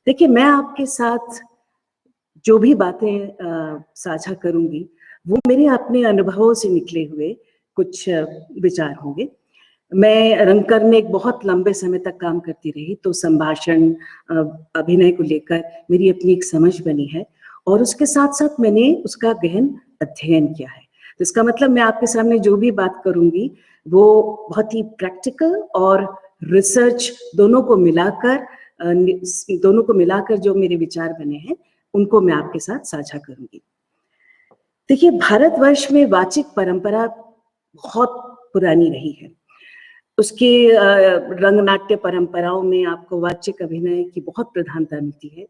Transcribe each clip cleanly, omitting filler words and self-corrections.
देखिए, मैं आपके साथ जो भी बातें साझा करूँगी, वो मेरे अपने अनुभवों से निकले हुए कुछ विचार होंगे। मैं रंगकर्म में एक बहुत लंबे समय तक काम करती रही, तो संभाषण अभिनय को लेकर मेरी अपनी एक समझ बनी है और उसके साथ-साथ मैंने उसका गहन अध्ययन किया है। तो इसका मतलब मैं आपके सामने जो भी बात करूँगी, वो बहुत ही प्रैक्टिकल और रिसर्च दोनों को मिलाकर जो मेरे विचार बने हैं, उनको मैं आपके साथ साझा करूँगी। देखिए, भारतवर्ष में वाचिक परंपरा बहुत पुरानी रही है। उसके रंगनाट्य परंपराओं में आपको वाचिक अभिनय की बहुत प्रधानता मिलती है।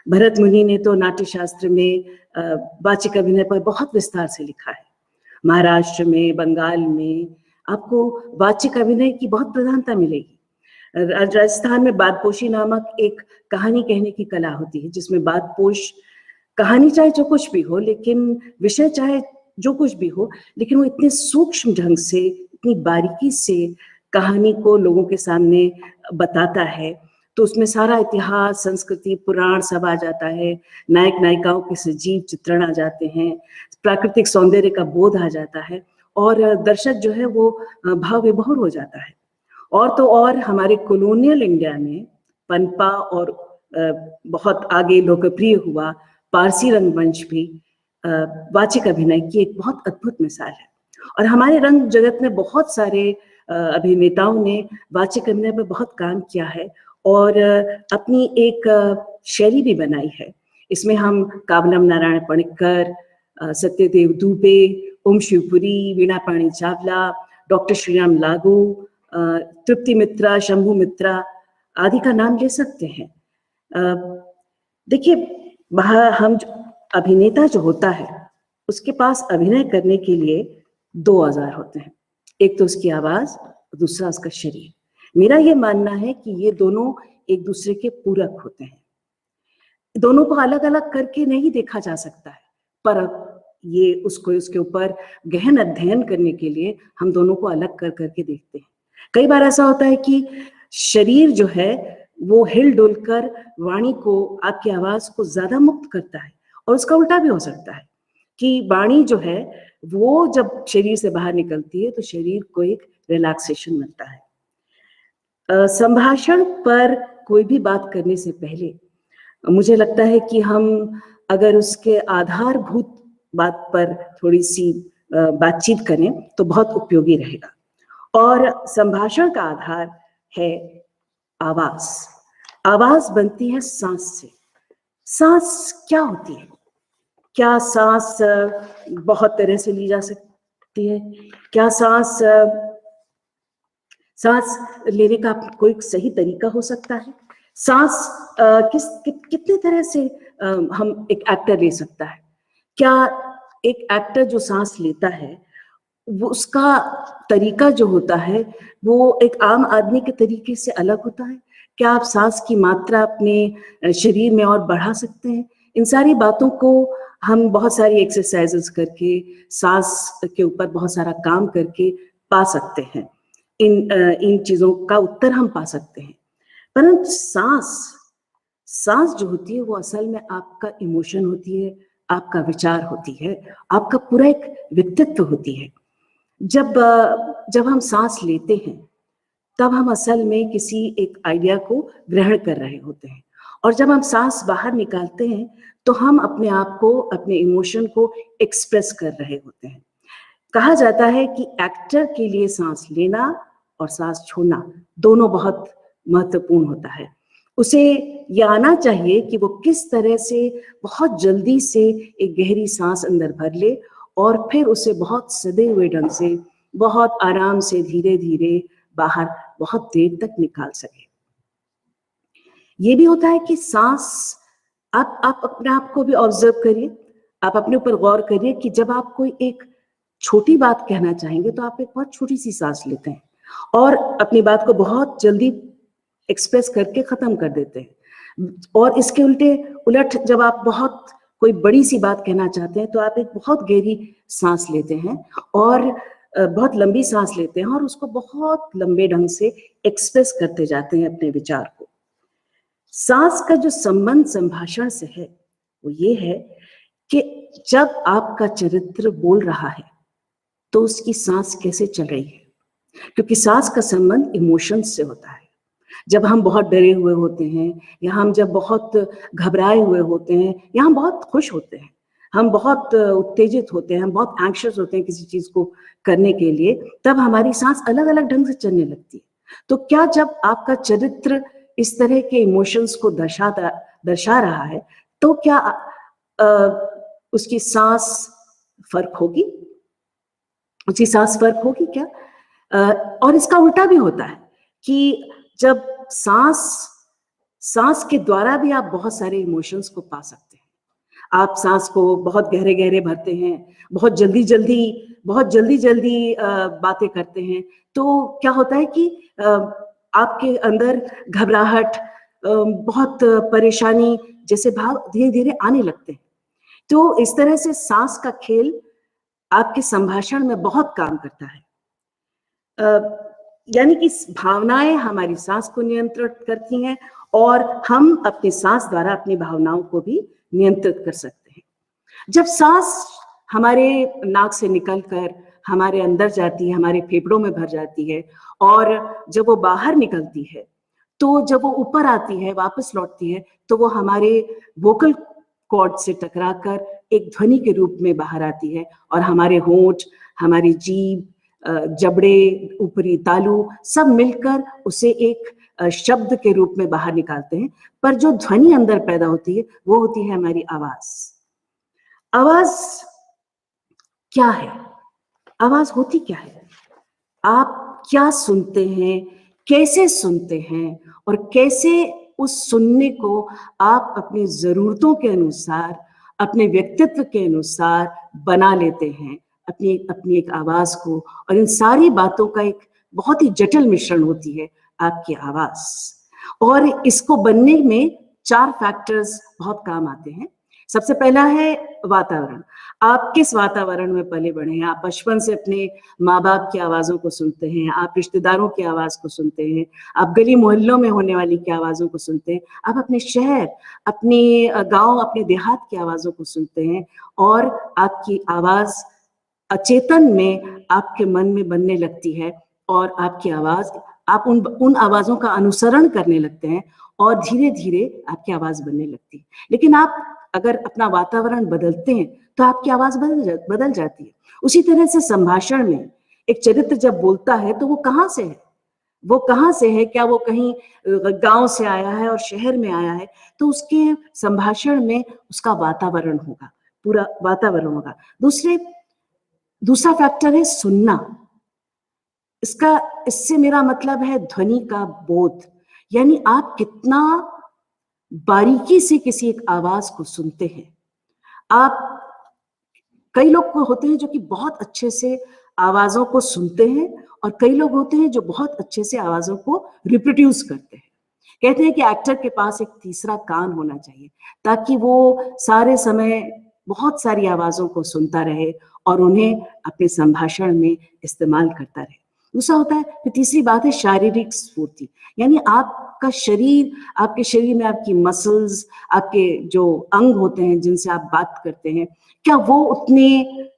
भरत मुनि ने तो नाट्य शास्त्र में वाचिक अभिनय पर बहुत विस्तार से लिखा है। महाराष्ट्र में, बंगाल में आपको वाचिक अभिनय की बहुत प्रधानता मिलेगी। राजस्थान में बादपोशी नामक एक कहानी कहने की कला होती है, जिसमें बादपोश कहानी चाहे जो कुछ भी हो, लेकिन विषय चाहे जो कुछ भी हो, लेकिन वो इतने सूक्ष्म ढंग से, इतनी बारीकी से कहानी को लोगों के सामने बताता है, तो उसमें सारा इतिहास, संस्कृति, पुराण सब आ जाता है। नायक नायिकाओं के सजीव चित्रण आ जाते हैं, प्राकृतिक सौंदर्य का बोध आ जाता है और दर्शक जो है वो भाव विभोर हो जाता है। और तो और हमारे कॉलोनियल इंडिया में पनपा और बहुत आगे लोकप्रिय हुआ पारसी रंगमंच भी वाचिक अभिनय की एक बहुत अद्भुत मिसाल है। और हमारे रंग जगत में बहुत सारे अभिनेताओं ने वाचिक अभिनय पर बहुत काम किया है और अपनी एक शैली भी बनाई है। इसमें हम काबलम नारायण पणिक्कर, सत्यदेव दुबे, ओम शिवपुरी, वीणा पाणी चावला, डॉक्टर श्रीराम लागू, तृप्ति मित्रा, शंभू मित्रा आदि का नाम ले सकते हैं। देखिए, हम अभिनेता जो होता है, उसके पास अभिनय करने के लिए 2 औजार होते हैं। एक तो उसकी आवाज, दूसरा उसका शरीर। मेरा ये मानना है कि ये दोनों एक दूसरे के पूरक होते हैं। दोनों को अलग अलग करके नहीं देखा जा सकता है, पर ये उसके ऊपर गहन अध्ययन करने के लिए हम दोनों को अलग कर करके देखते हैं। कई बार ऐसा होता है कि शरीर जो है वो हिल डुल कर वाणी को, आपकी आवाज को ज्यादा मुक्त करता है, और उसका उल्टा भी हो सकता है कि वाणी जो है वो जब शरीर से बाहर निकलती है तो शरीर को एक रिलैक्सेशन मिलता है। संभाषण पर कोई भी बात करने से पहले मुझे लगता है कि हम अगर उसके आधारभूत बात पर थोड़ी सी बातचीत करें तो बहुत उपयोगी रहेगा। और संभाषण का आधार है आवाज। आवाज बनती है सांस से। सांस क्या होती है? क्या सांस बहुत तरह से ली जा सकती है? क्या सांस लेने का कोई सही तरीका हो सकता है? सांस कितने तरह से हम एक एक्टर ले सकता है? क्या एक एक्टर जो सांस लेता है वो उसका तरीका जो होता है वो एक आम आदमी के तरीके से अलग होता है? क्या आप सांस की मात्रा अपने शरीर में और बढ़ा सकते हैं? इन सारी बातों को हम बहुत सारी एक्सरसाइजेस करके, सांस के ऊपर बहुत सारा काम करके पा सकते हैं। इन चीजों का उत्तर हम पा सकते हैं। परंतु सांस जो होती है वो असल में आपका इमोशन होती है, आपका विचार होती है, आपका पूरा एक व्यक्तित्व होती है। जब हम सांस लेते हैं तब हम असल में किसी एक आइडिया को ग्रहण कर रहे होते हैं, और जब हम सांस बाहर निकालते हैं तो हम अपने आप को, अपने इमोशन को एक्सप्रेस कर रहे होते हैं। कहा जाता है कि एक्टर के लिए सांस लेना और सांस छोड़ना दोनों बहुत महत्वपूर्ण होता है। उसे ये आना चाहिए कि वो किस तरह से बहुत जल्दी से एक गहरी सांस अंदर भर ले और फिर उसे बहुत सदे हुए ढंग से, बहुत आराम से, धीरे धीरे बाहर बहुत देर तक निकाल सके। ये भी होता है कि सांस, आप अपने आप को भी ऑब्जर्व करिए, आप अपने ऊपर गौर करिए कि जब आप कोई एक छोटी बात कहना चाहेंगे तो आप एक बहुत छोटी सी सांस लेते हैं और अपनी बात को बहुत जल्दी एक्सप्रेस करके खत्म कर देते हैं। और इसके उलट जब आप बहुत कोई बड़ी सी बात कहना चाहते हैं तो आप एक बहुत गहरी सांस लेते हैं और बहुत लंबी सांस लेते हैं और उसको बहुत लंबे ढंग से एक्सप्रेस करते जाते हैं अपने विचार को। सांस का जो संबंध संभाषण से है वो ये है कि जब आपका चरित्र बोल रहा है तो उसकी सांस कैसे चल रही है, क्योंकि सांस का संबंध इमोशंस से होता है। जब हम बहुत डरे हुए होते हैं, या हम जब बहुत घबराए हुए होते हैं, या हम बहुत खुश होते हैं, हम बहुत उत्तेजित होते हैं, हम बहुत एंग्शियस होते हैं किसी चीज को करने के लिए, तब हमारी सांस अलग अलग ढंग से चलने लगती है। तो क्या जब आपका चरित्र इस तरह के इमोशंस को दर्शा रहा है तो क्या उसकी सांस फर्क होगी? उसकी सांस फर्क होगी क्या? और इसका उल्टा भी होता है कि जब सांस के द्वारा भी आप बहुत सारे इमोशंस को पा सकते हैं। आप सांस को बहुत गहरे गहरे भरते हैं, बहुत जल्दी जल्दी बातें करते हैं, तो क्या होता है कि आपके अंदर घबराहट, बहुत परेशानी जैसे भाव धीरे धीरे आने लगते हैं। तो इस तरह से सांस का खेल आपके संभाषण में बहुत काम करता है। यानी कि भावनाएं हमारी सांस को नियंत्रित करती हैं और हम अपनी सांस द्वारा अपनी भावनाओं को भी नियंत्रित कर सकते हैं। जब सांस हमारे नाक से निकलकर हमारे अंदर जाती है, हमारे फेफड़ों में भर जाती है, और जब वो बाहर निकलती है, तो जब वो ऊपर आती है, वापस लौटती है, तो वो हमारे वोकल कॉर्ड से टकराकर एक ध्वनि के रूप में बाहर आती है, और हमारे होंठ, हमारी जीभ, जबड़े, ऊपरी तालू सब मिलकर उसे एक शब्द के रूप में बाहर निकालते हैं। पर जो ध्वनि अंदर पैदा होती है वो होती है हमारी आवाज। आवाज क्या है? आवाज होती क्या है? आप क्या सुनते हैं, कैसे सुनते हैं, और कैसे उस सुनने को आप अपनी जरूरतों के अनुसार, अपने व्यक्तित्व के अनुसार बना लेते हैं, अपनी एक आवाज को। और इन सारी बातों का एक बहुत ही जटिल मिश्रण होती है आपकी आवाज, और इसको बनने में 4 फैक्टर्स बहुत काम आते हैं। सबसे पहला है वातावरण। आप किस वातावरण में पले बढ़े हैं? आप बचपन से अपने माँ बाप की आवाज़ों को सुनते हैं, आप रिश्तेदारों की आवाज़ को सुनते हैं, आप गली मोहल्लों में होने वाली की आवाज़ों को सुनते हैं, आप अपने शहर, अपने गांव, अपने देहात की आवाज़ों को सुनते हैं, और आपकी आवाज़ अचेतन में आपके मन में बनने लगती है, और आपकी आवाज़, आप उन आवाज़ों का अनुसरण करने लगते हैं, और धीरे धीरे आपकी आवाज़ बनने लगती है। लेकिन आप अगर अपना वातावरण बदलते हैं तो आपकी आवाज बदल जाती है। उसी तरह से संभाषण में एक चरित्र जब बोलता है तो वो कहाँ से है? वो कहाँ से है? क्या वो कहीं गांव से आया है और शहर में आया है? तो उसके संभाषण में उसका वातावरण होगा, पूरा वातावरण होगा। दूसरा फैक्टर है सुनना। इससे मेरा मतलब है ध्वनि का बोध, यानी आप कितना बारीकी से किसी एक आवाज को सुनते हैं। आप, कई लोग होते हैं जो कि बहुत अच्छे से आवाजों को सुनते हैं, और कई लोग होते हैं जो बहुत अच्छे से आवाजों को रिप्रोड्यूस करते हैं। कहते हैं कि एक्टर के पास एक तीसरा कान होना चाहिए ताकि वो सारे समय बहुत सारी आवाजों को सुनता रहे और उन्हें अपने संभाषण में इस्तेमाल करता रहे। दूसरा होता है, फिर तीसरी बात है शारीरिक स्फूर्ति, यानी आपका शरीर, आपके शरीर में आपकी मसल्स, आपके जो अंग होते हैं जिनसे आप बात करते हैं, क्या वो उतने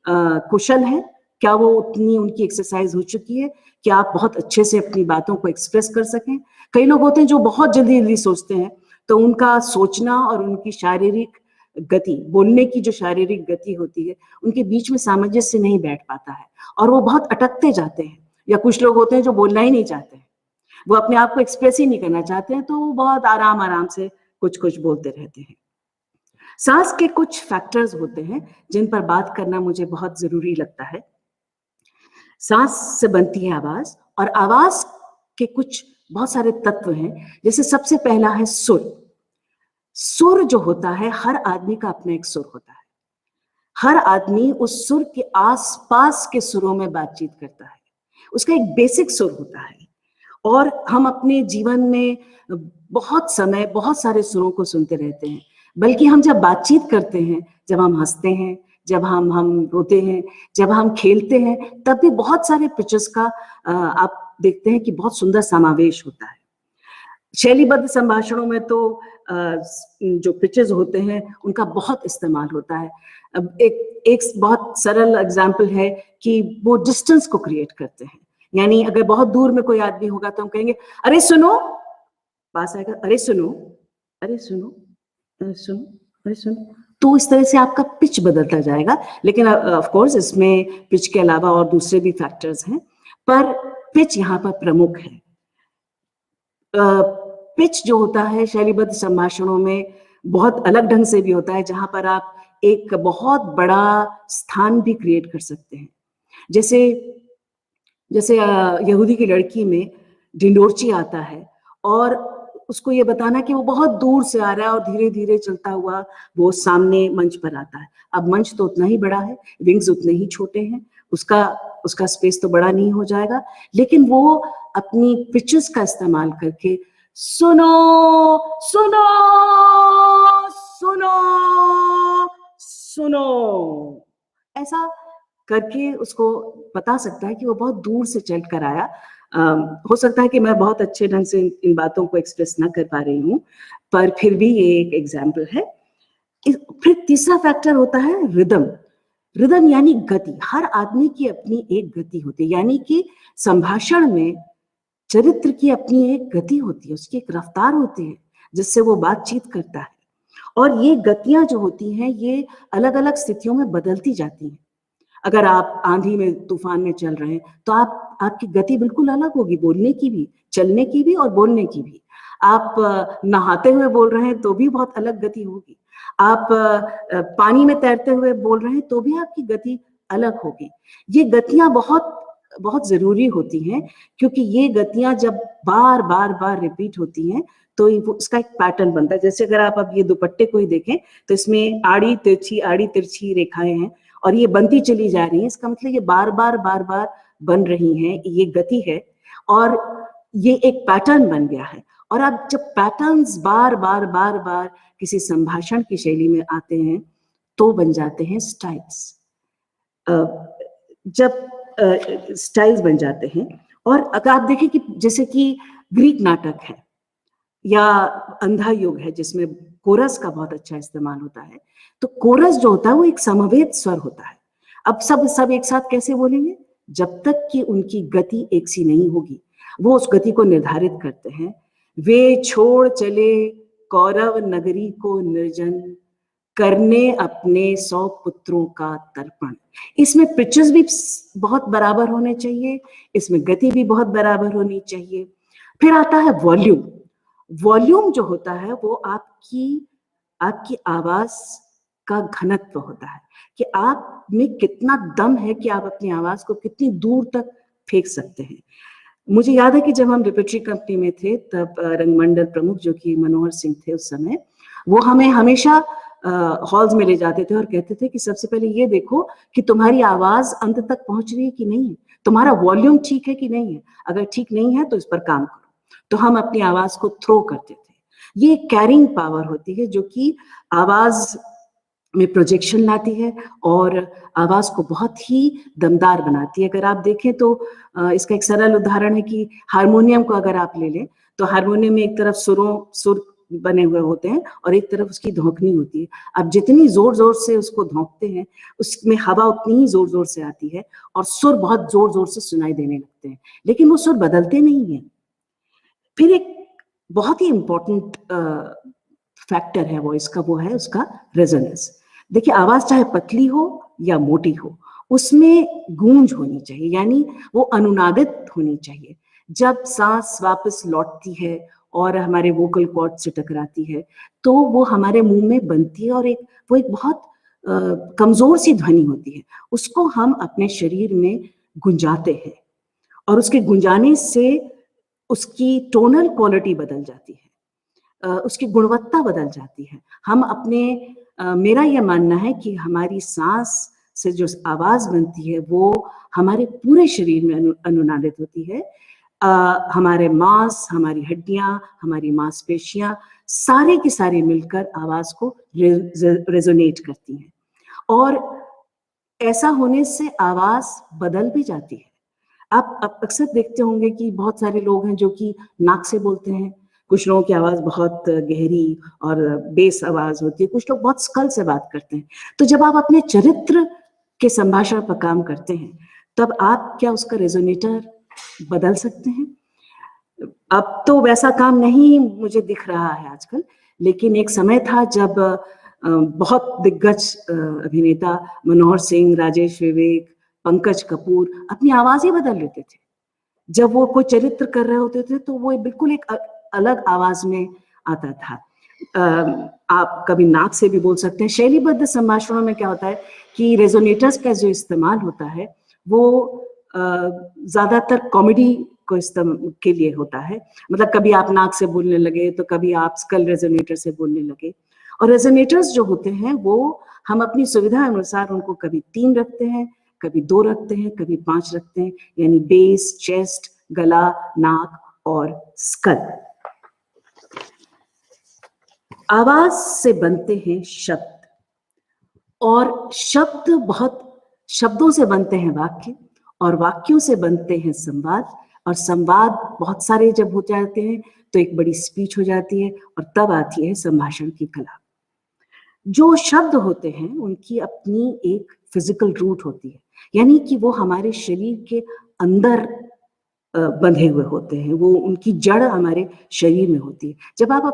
कुशल हैं? क्या वो उतनी उनकी एक्सरसाइज हो चुकी है कि आप बहुत अच्छे से अपनी बातों को एक्सप्रेस कर सकें? कई लोग होते हैं जो बहुत जल्दी जल्दी सोचते हैं, तो उनका सोचना और उनकी शारीरिक गति, बोलने की जो शारीरिक गति होती है, उनके बीच में सामंजस्य नहीं बैठ पाता है और वो बहुत अटकते जाते हैं। या कुछ लोग होते हैं जो बोलना ही नहीं चाहते हैं, वो अपने आप को एक्सप्रेस ही नहीं करना चाहते हैं, तो वो बहुत आराम आराम से कुछ कुछ बोलते रहते हैं। सांस के कुछ फैक्टर्स होते हैं जिन पर बात करना मुझे बहुत जरूरी लगता है। सांस से बनती है आवाज, और आवाज के कुछ बहुत सारे तत्व हैं। जैसे सबसे पहला है सुर। सुर जो होता है, हर आदमी का अपना एक सुर होता है। हर आदमी उस सुर के आसपास के सुरों में बातचीत करता है, उसका एक बेसिक सुर होता है। और हम अपने जीवन में बहुत समय बहुत सारे सुरों को सुनते रहते हैं, बल्कि हम जब बातचीत करते हैं, जब हम हंसते हैं, जब हम रोते हैं, जब हम खेलते हैं, तब भी बहुत सारे पिचेस का आप देखते हैं कि बहुत सुंदर समावेश होता है। शैलीबद्ध संभाषणों में तो जो पिचेस होते हैं उनका बहुत इस्तेमाल होता है। अब एक बहुत सरल एग्जाम्पल है कि वो डिस्टेंस को क्रिएट करते हैं। यानी अगर बहुत दूर में कोई आदमी होगा तो हम कहेंगे अरे सुनो, पास आएगा अरे सुनो, अरे सुनो, अरे सुनो, अरे सुनो। तो इस तरह से आपका पिच बदलता जाएगा। लेकिन ऑफ कोर्स इसमें पिच के अलावा और दूसरे भी फैक्टर्स हैं, पर पिच यहाँ पर प्रमुख है। पिच जो होता है शैलीबद्ध संभाषणों में बहुत अलग ढंग से भी होता है, जहां पर आप एक बहुत बड़ा स्थान भी क्रिएट कर सकते हैं। जैसे जैसे यहूदी की लड़की में ढिंडोरची आता है और उसको ये बताना कि वो बहुत दूर से आ रहा है और धीरे धीरे चलता हुआ वो सामने मंच पर आता है। अब मंच तो उतना ही बड़ा है, विंग्स उतने ही छोटे हैं, उसका स्पेस तो बड़ा नहीं हो जाएगा, लेकिन वो अपनी पिचेस का इस्तेमाल करके सुनो सुनो सुनो सुनो ऐसा करके उसको बता सकता है कि वो बहुत दूर से चल कर आया। हो सकता है कि मैं बहुत अच्छे ढंग से इन बातों को एक्सप्रेस ना कर पा रही हूँ, पर फिर भी ये एक एग्जाम्पल है। फिर तीसरा फैक्टर होता है रिदम। रिदम यानी गति। हर आदमी की अपनी एक गति होती है, यानी कि संभाषण में चरित्र की अपनी एक गति होती है, उसकी एक रफ्तार होती है जिससे वो बातचीत करता है। और ये गतियां जो होती हैं ये अलग अलग स्थितियों में बदलती जाती हैं। अगर आप आंधी में तूफान में चल रहे हैं तो आपकी गति बिल्कुल अलग होगी, बोलने की भी, चलने की भी और बोलने की भी। आप नहाते हुए बोल रहे हैं तो भी बहुत अलग गति होगी। आप पानी में तैरते हुए बोल रहे हैं तो भी आपकी गति अलग होगी। ये गतियां बहुत बहुत जरूरी होती हैं, क्योंकि ये गतियां जब बार बार बार रिपीट होती हैं तो इसका एक पैटर्न बनता है। जैसे अगर आप अब ये दुपट्टे को ही देखें तो इसमें आड़ी तिरछी रेखाएं हैं और ये बनती चली जा रही है। इसका मतलब ये बार बार बन रही हैं, ये गति है और ये एक पैटर्न बन गया है। और अब जब पैटर्न्स बार बार किसी संभाषण की शैली में आते हैं तो बन जाते हैं स्टाइल्स। जब स्टाइल्स बन जाते हैं, और अगर आप देखें कि जैसे कि ग्रीक नाटक है या अंधा युग है जिसमें कोरस का बहुत अच्छा इस्तेमाल होता है, तो कोरस जो होता है वो एक समवेत स्वर होता है। अब सब एक साथ कैसे बोलेंगे? जब तक कि उनकी गति एक सी नहीं होगी, वो उस गति को निर्धारित करते हैं। वे छोड़ चले कौरव नगरी को निर्जन, करने अपने 100 पुत्रों का तर्पण। इसमें पिचेस भी बहुत बराबर होने चाहिए, इसमें गति भी बहुत बराबर होनी चाहिए। फिर आता है वॉल्यूम। वॉल्यूम जो होता है वो आपकी आवाज का घनत्व होता है, कि आप में कितना दम है कि आप अपनी आवाज को कितनी दूर तक फेंक सकते हैं। मुझे याद है कि जब हम रिपेटरी कंपनी में थे तब रंगमंडल प्रमुख जो कि मनोहर सिंह थे उस समय, वो हमें हमेशा हॉल्स में ले जाते थे और कहते थे कि सबसे पहले ये देखो कि तुम्हारी आवाज अंत तक पहुंच रही है कि नहीं है, तुम्हारा वॉल्यूम ठीक है कि नहीं है। अगर ठीक नहीं है तो इस पर काम करो। तो हम अपनी आवाज को थ्रो करते थे। ये कैरिंग पावर होती है जो कि आवाज में प्रोजेक्शन लाती है और आवाज को बहुत ही दमदार बनाती है। अगर आप देखें तो इसका एक सरल उदाहरण है कि हारमोनियम को अगर आप ले लें तो हारमोनियम में एक तरफ सुर बने हुए होते हैं और एक तरफ उसकी धौंकनी होती है। अब जितनी जोर जोर से उसको धौंकते हैं उसमें हवा उतनी ही जोर जोर से आती है और सुर बहुत जोर जोर से सुनाई देने लगते हैं, लेकिन वो सुर बदलते नहीं है। फिर एक बहुत ही इंपॉर्टेंट फैक्टर है वॉइस का, वो है उसका रेजोनेंस। देखिए आवाज चाहे पतली हो या मोटी हो, उसमें गूंज होनी चाहिए, यानी वो अनुनादित होनी चाहिए। जब सांस वापस लौटती है और हमारे वोकल कॉर्ड से टकराती है तो वो हमारे मुंह में बनती है और वो एक बहुत कमजोर सी ध्वनि होती है। उसको हम अपने शरीर में गुंजाते हैं और उसके गुंजाने से उसकी टोनल क्वालिटी बदल जाती है, उसकी गुणवत्ता बदल जाती है। हम मेरा यह मानना है कि हमारी सांस से जो आवाज बनती है वो हमारे पूरे शरीर में अनुनादित होती है। हमारे मांस, हमारी हड्डियां, हमारी मांसपेशियां सारे की सारी मिलकर आवाज को रेजोनेट करती हैं और ऐसा होने से आवाज बदल भी जाती है। आप अक्सर देखते होंगे कि बहुत सारे लोग हैं जो कि नाक से बोलते हैं, कुछ लोगों की आवाज बहुत गहरी और बेस आवाज होती है, कुछ लोग बहुत स्कल से बात करते हैं। तो जब आप अपने चरित्र के संभाषण पर काम करते हैं, तब आप क्या उसका रेजोनेटर बदल सकते हैं? अब तो वैसा काम नहीं मुझे दिख रहा है आजकल, लेकिन एक समय था जब बहुत दिग्गज अभिनेता मनोहर सिंह, राजेश विवेक, पंकज कपूर अपनी आवाज ही बदल लेते थे। जब वो कोई चरित्र कर रहे होते थे तो वो बिल्कुल एक अलग आवाज में आता था। आप कभी नाक से भी बोल सकते हैं। शैलीबद्ध संभाषणों में क्या होता है कि रेजोनेटर्स का जो इस्तेमाल होता है वो ज्यादातर कॉमेडी को के लिए होता है। मतलब कभी आप नाक से बोलने लगे तो कभी आप स्कल रेजोनेटर से बोलने लगे। और रेजोनेटर्स जो होते हैं वो हम अपनी सुविधा अनुसार उनको कभी 3 रखते हैं, कभी 2 रखते हैं, कभी 5 रखते हैं, यानी बेस, चेस्ट, गला, नाक और स्कल। आवाज से बनते हैं शब्द, और शब्दों से बनते हैं वाक्य, और वाक्यों से बनते हैं संवाद, और संवाद बहुत सारे जब हो जाते हैं तो एक बड़ी स्पीच हो जाती है, और तब आती है संभाषण की कला। जो शब्द होते हैं उनकी अपनी एक फिजिकल रूट होती है, यानी कि वो हमारे शरीर के अंदर बंधे हुए होते हैं, वो उनकी जड़ हमारे शरीर में होती है। जब आप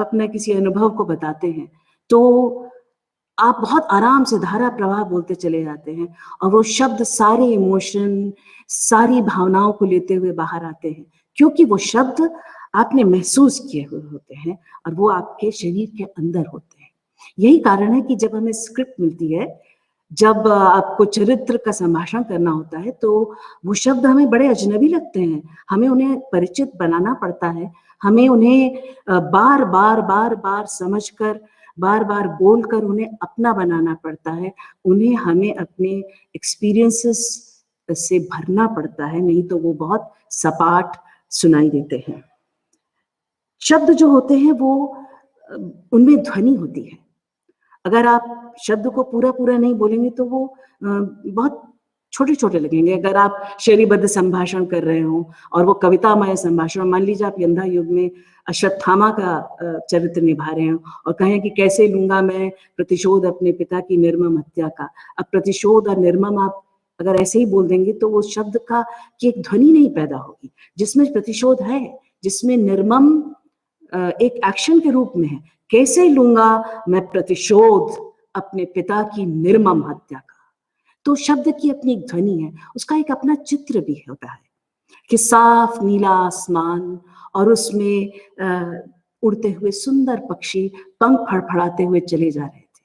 अपने किसी अनुभव को बताते हैं तो आप बहुत आराम से धारा प्रवाह बोलते चले जाते हैं, और वो शब्द सारे इमोशन, सारी भावनाओं को लेते हुए बाहर आते हैं, क्योंकि वो शब्द आपने महसूस किए हुए होते हैं और वो आपके शरीर के अंदर होते हैं। यही कारण है कि जब हमें स्क्रिप्ट मिलती है, जब आपको चरित्र का संभाषण करना होता है, तो वो शब्द हमें बड़े अजनबी लगते हैं, हमें उन्हें परिचित बनाना पड़ता है, हमें उन्हें बार बार समझकर, बार बार बोलकर उन्हें अपना बनाना पड़ता है, उन्हें हमें अपने एक्सपीरियंसेस से भरना पड़ता है, नहीं तो वो बहुत सपाट सुनाई देते हैं। शब्द जो होते हैं वो उनमें ध्वनि होती है। अगर आप शब्द को पूरा नहीं बोलेंगे तो वो बहुत छोटे-छोटे लगेंगे। अगर आप शैलीबद्ध संभाषण कर रहे हो और वो कवितामय संभाषण, मान लीजिए आप यंधा युग में अश्वत्थामा का चरित्र निभा रहे हो और कहें कि कैसे लूँगा मैं प्रतिशोध अपने पिता की निर्मम हत्या का। अब प्रतिशोध और निर्मम आप अगर ऐसे ही बोल देंगे तो वो शब्द की एक ध्वनि नहीं पैदा होगी। जिसमें प्रतिशोध है, जिसमें निर्मम एक एक्शन के रूप में है, कैसे लूँगा मैं प्रतिशोध अपने पिता की निर्मम हत्या का। तो शब्द की अपनी एक ध्वनि है, उसका एक अपना चित्र भी होता है कि साफ नीला आसमान और उसमें उड़ते हुए सुंदर पक्षी पंख फड़फड़ाते हुए चले जा रहे थे।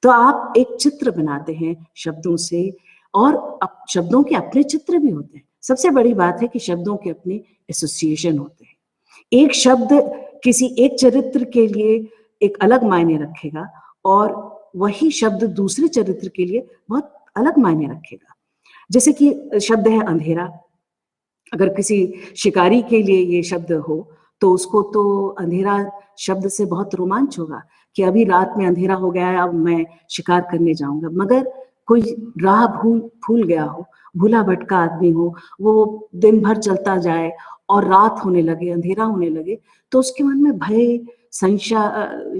तो आप एक चित्र बनाते हैं शब्दों से, और शब्दों के अपने चित्र भी होते हैं। सबसे बड़ी बात है कि शब्दों के अपने एसोसिएशन होते हैं। एक शब्द किसी एक चरित्र के लिए एक अलग मायने रखेगा और वही शब्द दूसरे चरित्र के लिए बहुत अलग मायने रखेगा। जैसे कि शब्द है अंधेरा, अगर किसी शिकारी के लिए ये शब्द हो तो उसको तो अंधेरा शब्द से बहुत रोमांच होगा कि अभी रात में अंधेरा हो गया है, अब मैं शिकार करने जाऊंगा। मगर कोई राह भूल गया हो, भूला भटका आदमी हो, वो दिन भर चलता जाए और रात होने लगे, अंधेरा होने लगे, तो उसके मन में भय,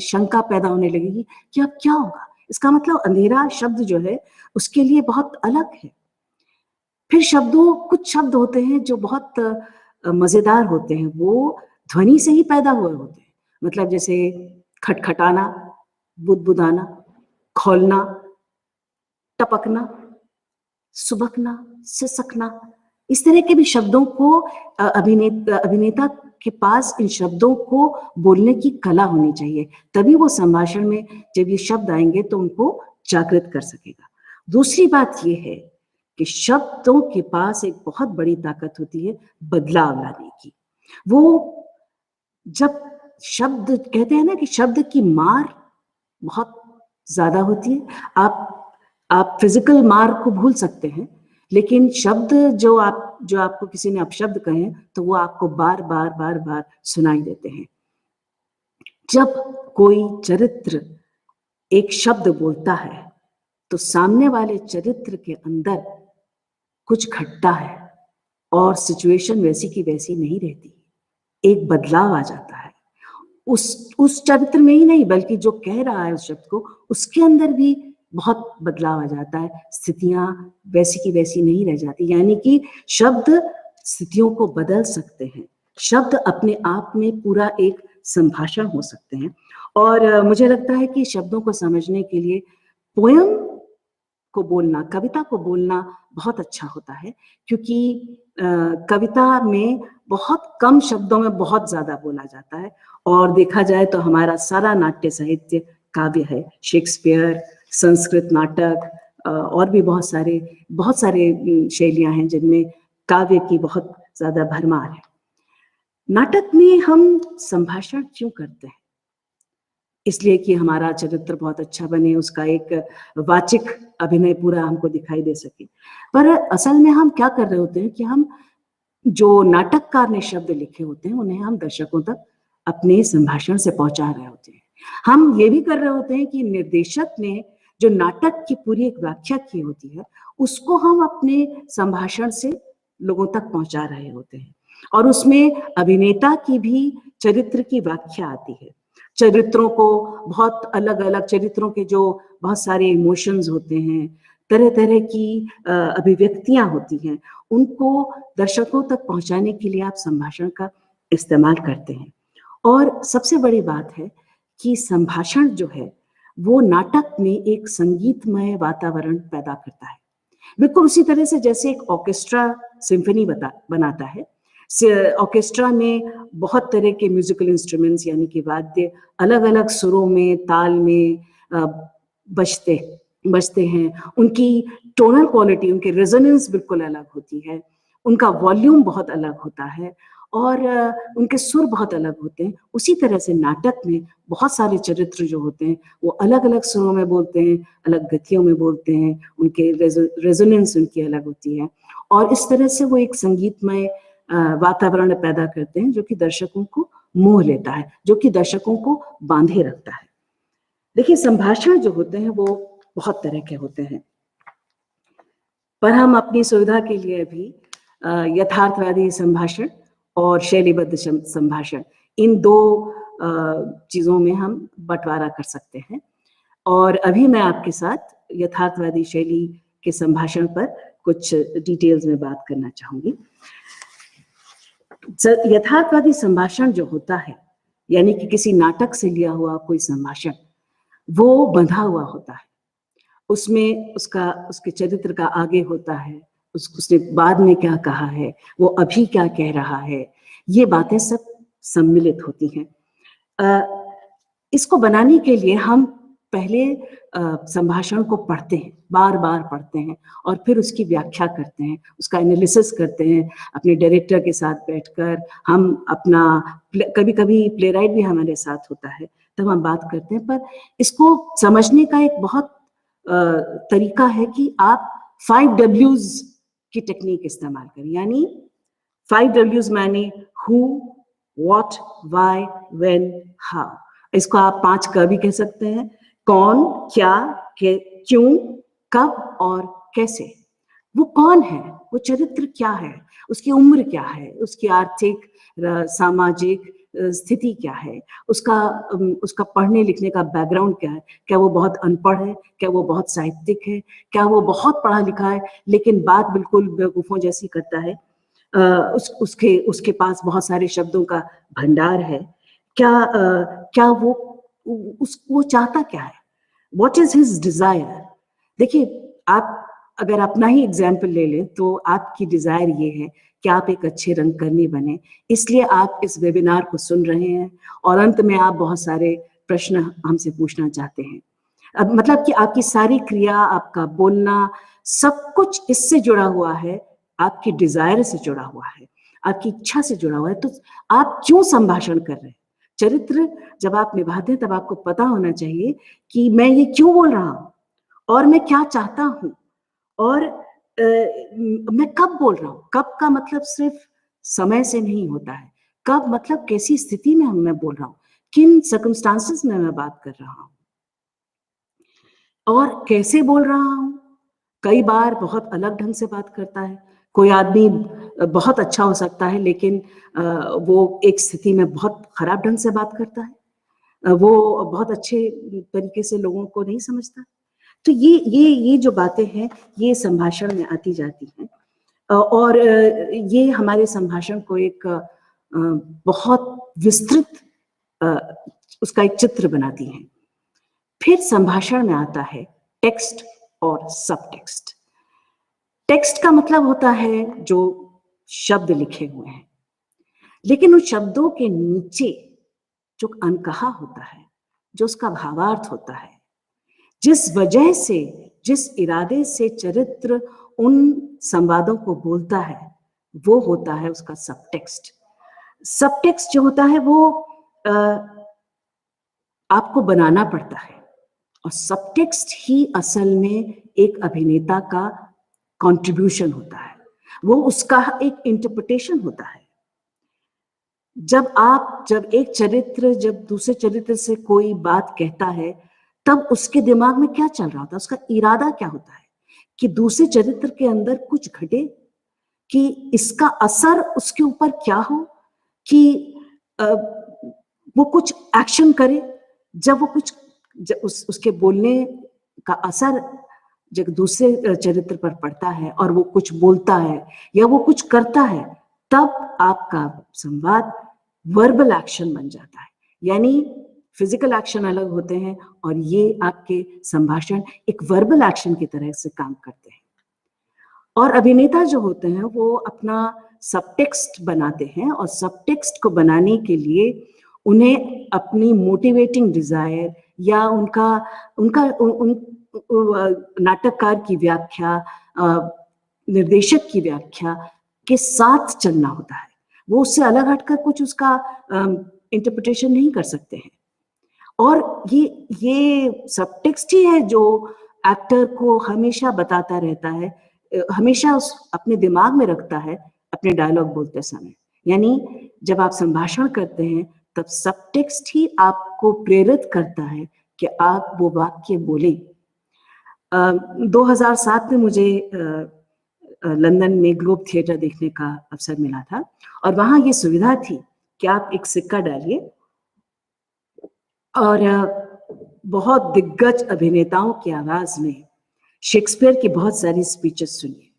शंका पैदा होने लगेगी कि अब क्या होगा। इसका मतलब अंधेरा शब्द जो है उसके लिए बहुत अलग है। फिर कुछ शब्द होते हैं जो बहुत मजेदार होते हैं, वो ध्वनि से ही पैदा हुए होते हैं। मतलब जैसे खटखटाना, बुदबुदाना, खौलना, टपकना, सुबकना, सिसकना, इस तरह के भी शब्दों को अभिनेता के पास इन शब्दों को बोलने की कला होनी चाहिए, तभी वो संभाषण में जब ये शब्द आएंगे तो उनको जागृत कर सकेगा। दूसरी बात ये है कि शब्दों के पास एक बहुत बड़ी ताकत होती है बदलाव लाने की। वो जब शब्द कहते हैं ना कि शब्द की मार बहुत ज्यादा होती है। आप फिजिकल मार को भूल सकते हैं, लेकिन शब्द जो आपको किसी ने अपशब्द कहे तो वो आपको बार सुनाई देते हैं। जब कोई चरित्र एक शब्द बोलता है तो सामने वाले चरित्र के अंदर कुछ घटता है और सिचुएशन वैसी की वैसी नहीं रहती। एक बदलाव आ जाता है। उस चरित्र में ही नहीं, बल्कि जो कह रहा है उस शब्द को, उसके अंदर भी बहुत बदलाव आ जाता है। स्थितियां वैसी की वैसी नहीं रह जाती, यानी कि शब्द स्थितियों को बदल सकते हैं। शब्द अपने आप में पूरा एक संभाषण हो सकते हैं। और मुझे लगता है कि शब्दों को समझने के लिए पोयम को बोलना, कविता को बोलना बहुत अच्छा होता है, क्योंकि कविता में बहुत कम शब्दों में बहुत ज्यादा बोला जाता है। और देखा जाए तो हमारा सारा नाट्य साहित्य काव्य है। शेक्सपियर, संस्कृत नाटक, और भी बहुत सारे शैलियां हैं जिनमें काव्य की बहुत ज्यादा भरमार है। नाटक में हम संभाषण क्यों करते हैं? इसलिए कि हमारा चरित्र बहुत अच्छा बने, उसका एक वाचिक अभिनय पूरा हमको दिखाई दे सके। पर असल में हम क्या कर रहे होते हैं कि हम जो नाटककार ने शब्द लिखे होते हैं उन्हें हम दर्शकों तक अपने संभाषण से पहुंचा रहे होते हैं। हम ये भी कर रहे होते हैं कि निर्देशक ने जो नाटक की पूरी एक व्याख्या की होती है उसको हम अपने संभाषण से लोगों तक पहुंचा रहे होते हैं। और उसमें अभिनेता की भी चरित्र की व्याख्या आती है। चरित्रों को बहुत अलग अलग चरित्रों के जो बहुत सारे इमोशंस होते हैं, तरह तरह की अभिव्यक्तियां होती हैं, उनको दर्शकों तक पहुंचाने के लिए आप संभाषण का इस्तेमाल करते हैं। और सबसे बड़ी बात है कि संभाषण जो है वो नाटक में एक संगीतमय वातावरण पैदा करता है। बिल्कुल उसी तरह से जैसे एक ऑर्केस्ट्रा सिम्फनी बनाता है। ऑर्केस्ट्रा में बहुत तरह के म्यूजिकल इंस्ट्रूमेंट्स यानी कि वाद्य अलग अलग सुरों में, ताल में बजते हैं। उनकी टोनल क्वालिटी, उनके रेजोनेंस बिल्कुल अलग होती है, उनका वॉल्यूम बहुत अलग होता है और उनके सुर बहुत अलग होते हैं। उसी तरह से नाटक में बहुत सारे चरित्र जो होते हैं वो अलग अलग सुरों में बोलते हैं, अलग गतियों में बोलते हैं, उनके रेजोनेंस उनकी अलग होती है। और इस तरह से वो एक संगीतमय वातावरण पैदा करते हैं जो कि दर्शकों को मोह लेता है, जो कि दर्शकों को बांधे रखता है। देखिए, संभाषण जो होते हैं वो बहुत तरह के होते हैं, पर हम अपनी सुविधा के लिए भी यथार्थवादी संभाषण और शैलीबद्ध संभाषण, इन दो चीजों में हम बंटवारा कर सकते हैं। और अभी मैं आपके साथ यथार्थवादी शैली के संभाषण पर कुछ डिटेल्स में बात करना चाहूंगी। यथार्थवादी संभाषण जो होता है, यानी कि किसी नाटक से लिया हुआ कोई संभाषण, वो बंधा हुआ होता है। उसमें उसके चरित्र का आगे होता है, उसने बाद में क्या कहा है, वो अभी क्या कह रहा है, ये बातें सब सम्मिलित होती हैं। इसको बनाने के लिए हम पहले संभाषण को पढ़ते हैं, बार बार पढ़ते हैं और फिर उसकी व्याख्या करते हैं, उसका एनालिसिस करते हैं अपने डायरेक्टर के साथ बैठकर। हम अपना कभी कभी प्लेराइट भी हमारे साथ होता है, तब हम बात करते हैं। पर इसको समझने का एक बहुत तरीका है कि आप 5 W's की टेक्निक इस्तेमाल करें। यानी 5 W's माने who, what, why, when, how. इसको आप 5 क भी कह सकते हैं। कौन, क्या, क्यों, कब और कैसे। वो कौन है, वो चरित्र क्या है, उसकी उम्र क्या है, उसकी आर्थिक सामाजिक स्थिति क्या है, उसका पढ़ने लिखने का बैकग्राउंड क्या है, क्या वो बहुत अनपढ़ है, क्या वो बहुत साहित्यिक है, क्या वो बहुत पढ़ा लिखा है लेकिन बात बिल्कुल बेवकूफों जैसी करता है, उसके पास बहुत सारे शब्दों का भंडार है, क्या वो चाहता क्या है, व्हाट इज हिज डिजायर। देखिए, आप अगर अपना ही एग्जाम्पल ले लें तो आपकी डिजायर ये है कि आप एक अच्छे रंगकर्मी बने, इसलिए आप इस वेबिनार को सुन रहे हैं और अंत में आप बहुत सारे प्रश्न हमसे पूछना चाहते हैं। अब मतलब कि आपकी सारी क्रिया, आपका बोलना, सब कुछ इससे जुड़ा हुआ है, आपकी डिजायर से जुड़ा हुआ है, आपकी इच्छा से जुड़ा हुआ है। तो आप क्यों संभाषण कर रहे हैं? चरित्र जब आप निभाते हैं तब आपको पता होना चाहिए कि मैं ये क्यों बोल रहा हूं और मैं क्या चाहता हूं और मैं कब बोल रहा हूं। कब का मतलब सिर्फ समय से नहीं होता है, कब मतलब कैसी स्थिति में मैं बोल रहा हूं, किन सर्कमस्टांसेस में मैं बात कर रहा हूं और कैसे बोल रहा हूं। कई बार बहुत अलग ढंग से बात करता है, कोई आदमी बहुत अच्छा हो सकता है, लेकिन वो एक स्थिति में बहुत खराब ढंग से बात करता है, वो बहुत अच्छे तरीके से लोगों को नहीं समझता। तो ये जो बातें हैं, ये संभाषण में आती जाती हैं, और ये हमारे संभाषण को एक बहुत विस्तृत उसका एक चित्र बनाती हैं। फिर संभाषण में आता है टेक्स्ट और सब टेक्स्ट। टेक्स्ट का मतलब होता है जो शब्द लिखे हुए हैं, लेकिन उन शब्दों के नीचे जो अनकहा होता है, जो उसका भावार्थ होता है, जिस वजह से, जिस इरादे से चरित्र उन संवादों को बोलता है, वो होता है उसका सब टेक्स्ट। सब टेक्स्ट जो होता है वो आपको बनाना पड़ता है, और सब टेक्स्ट ही असल में एक अभिनेता का कंट्रीब्यूशन होता है, वो उसका एक इंटरप्रिटेशन होता है। जब एक चरित्र जब दूसरे चरित्र से कोई बात कहता है, तब उसके दिमाग में क्या चल रहा होता है, उसका इरादा क्या होता है कि दूसरे चरित्र के अंदर कुछ घटे, कि इसका असर उसके ऊपर क्या हो, कि वो कुछ एक्शन करे। जब वो कुछ उसके बोलने का असर जब दूसरे चरित्र पर पड़ता है और वो कुछ बोलता है या वो कुछ करता है, तब आपका संवाद वर्बल एक्शन बन जाता है। यानी फिजिकल एक्शन अलग होते हैं और ये आपके संभाषण एक वर्बल एक्शन की तरह से काम करते हैं। और अभिनेता जो होते हैं वो अपना सबटेक्स्ट बनाते हैं, और सबटेक्स्ट को बनाने के लिए उन्हें अपनी मोटिवेटिंग डिजायर या उनका नाटककार की व्याख्या, निर्देशक की व्याख्या के साथ चलना होता है। वो उससे अलग हटकर कुछ उसका इंटरप्रिटेशन नहीं कर सकते हैं। और ये सबटेक्स्ट ही है जो एक्टर को हमेशा बताता रहता है, हमेशा अपने दिमाग में रखता है अपने डायलॉग बोलते समय। यानी जब आप संभाषण करते हैं तब सबटेक्स्ट ही आपको प्रेरित करता है कि आप वो वाक्य बोलें। 2007 में मुझे लंदन में ग्लोब थिएटर देखने का अवसर मिला था, और वहां ये सुविधा थी कि आप एक सिक्का डालिए और बहुत दिग्गज अभिनेताओं की आवाज में शेक्सपियर की बहुत सारी स्पीचेस सुनिए।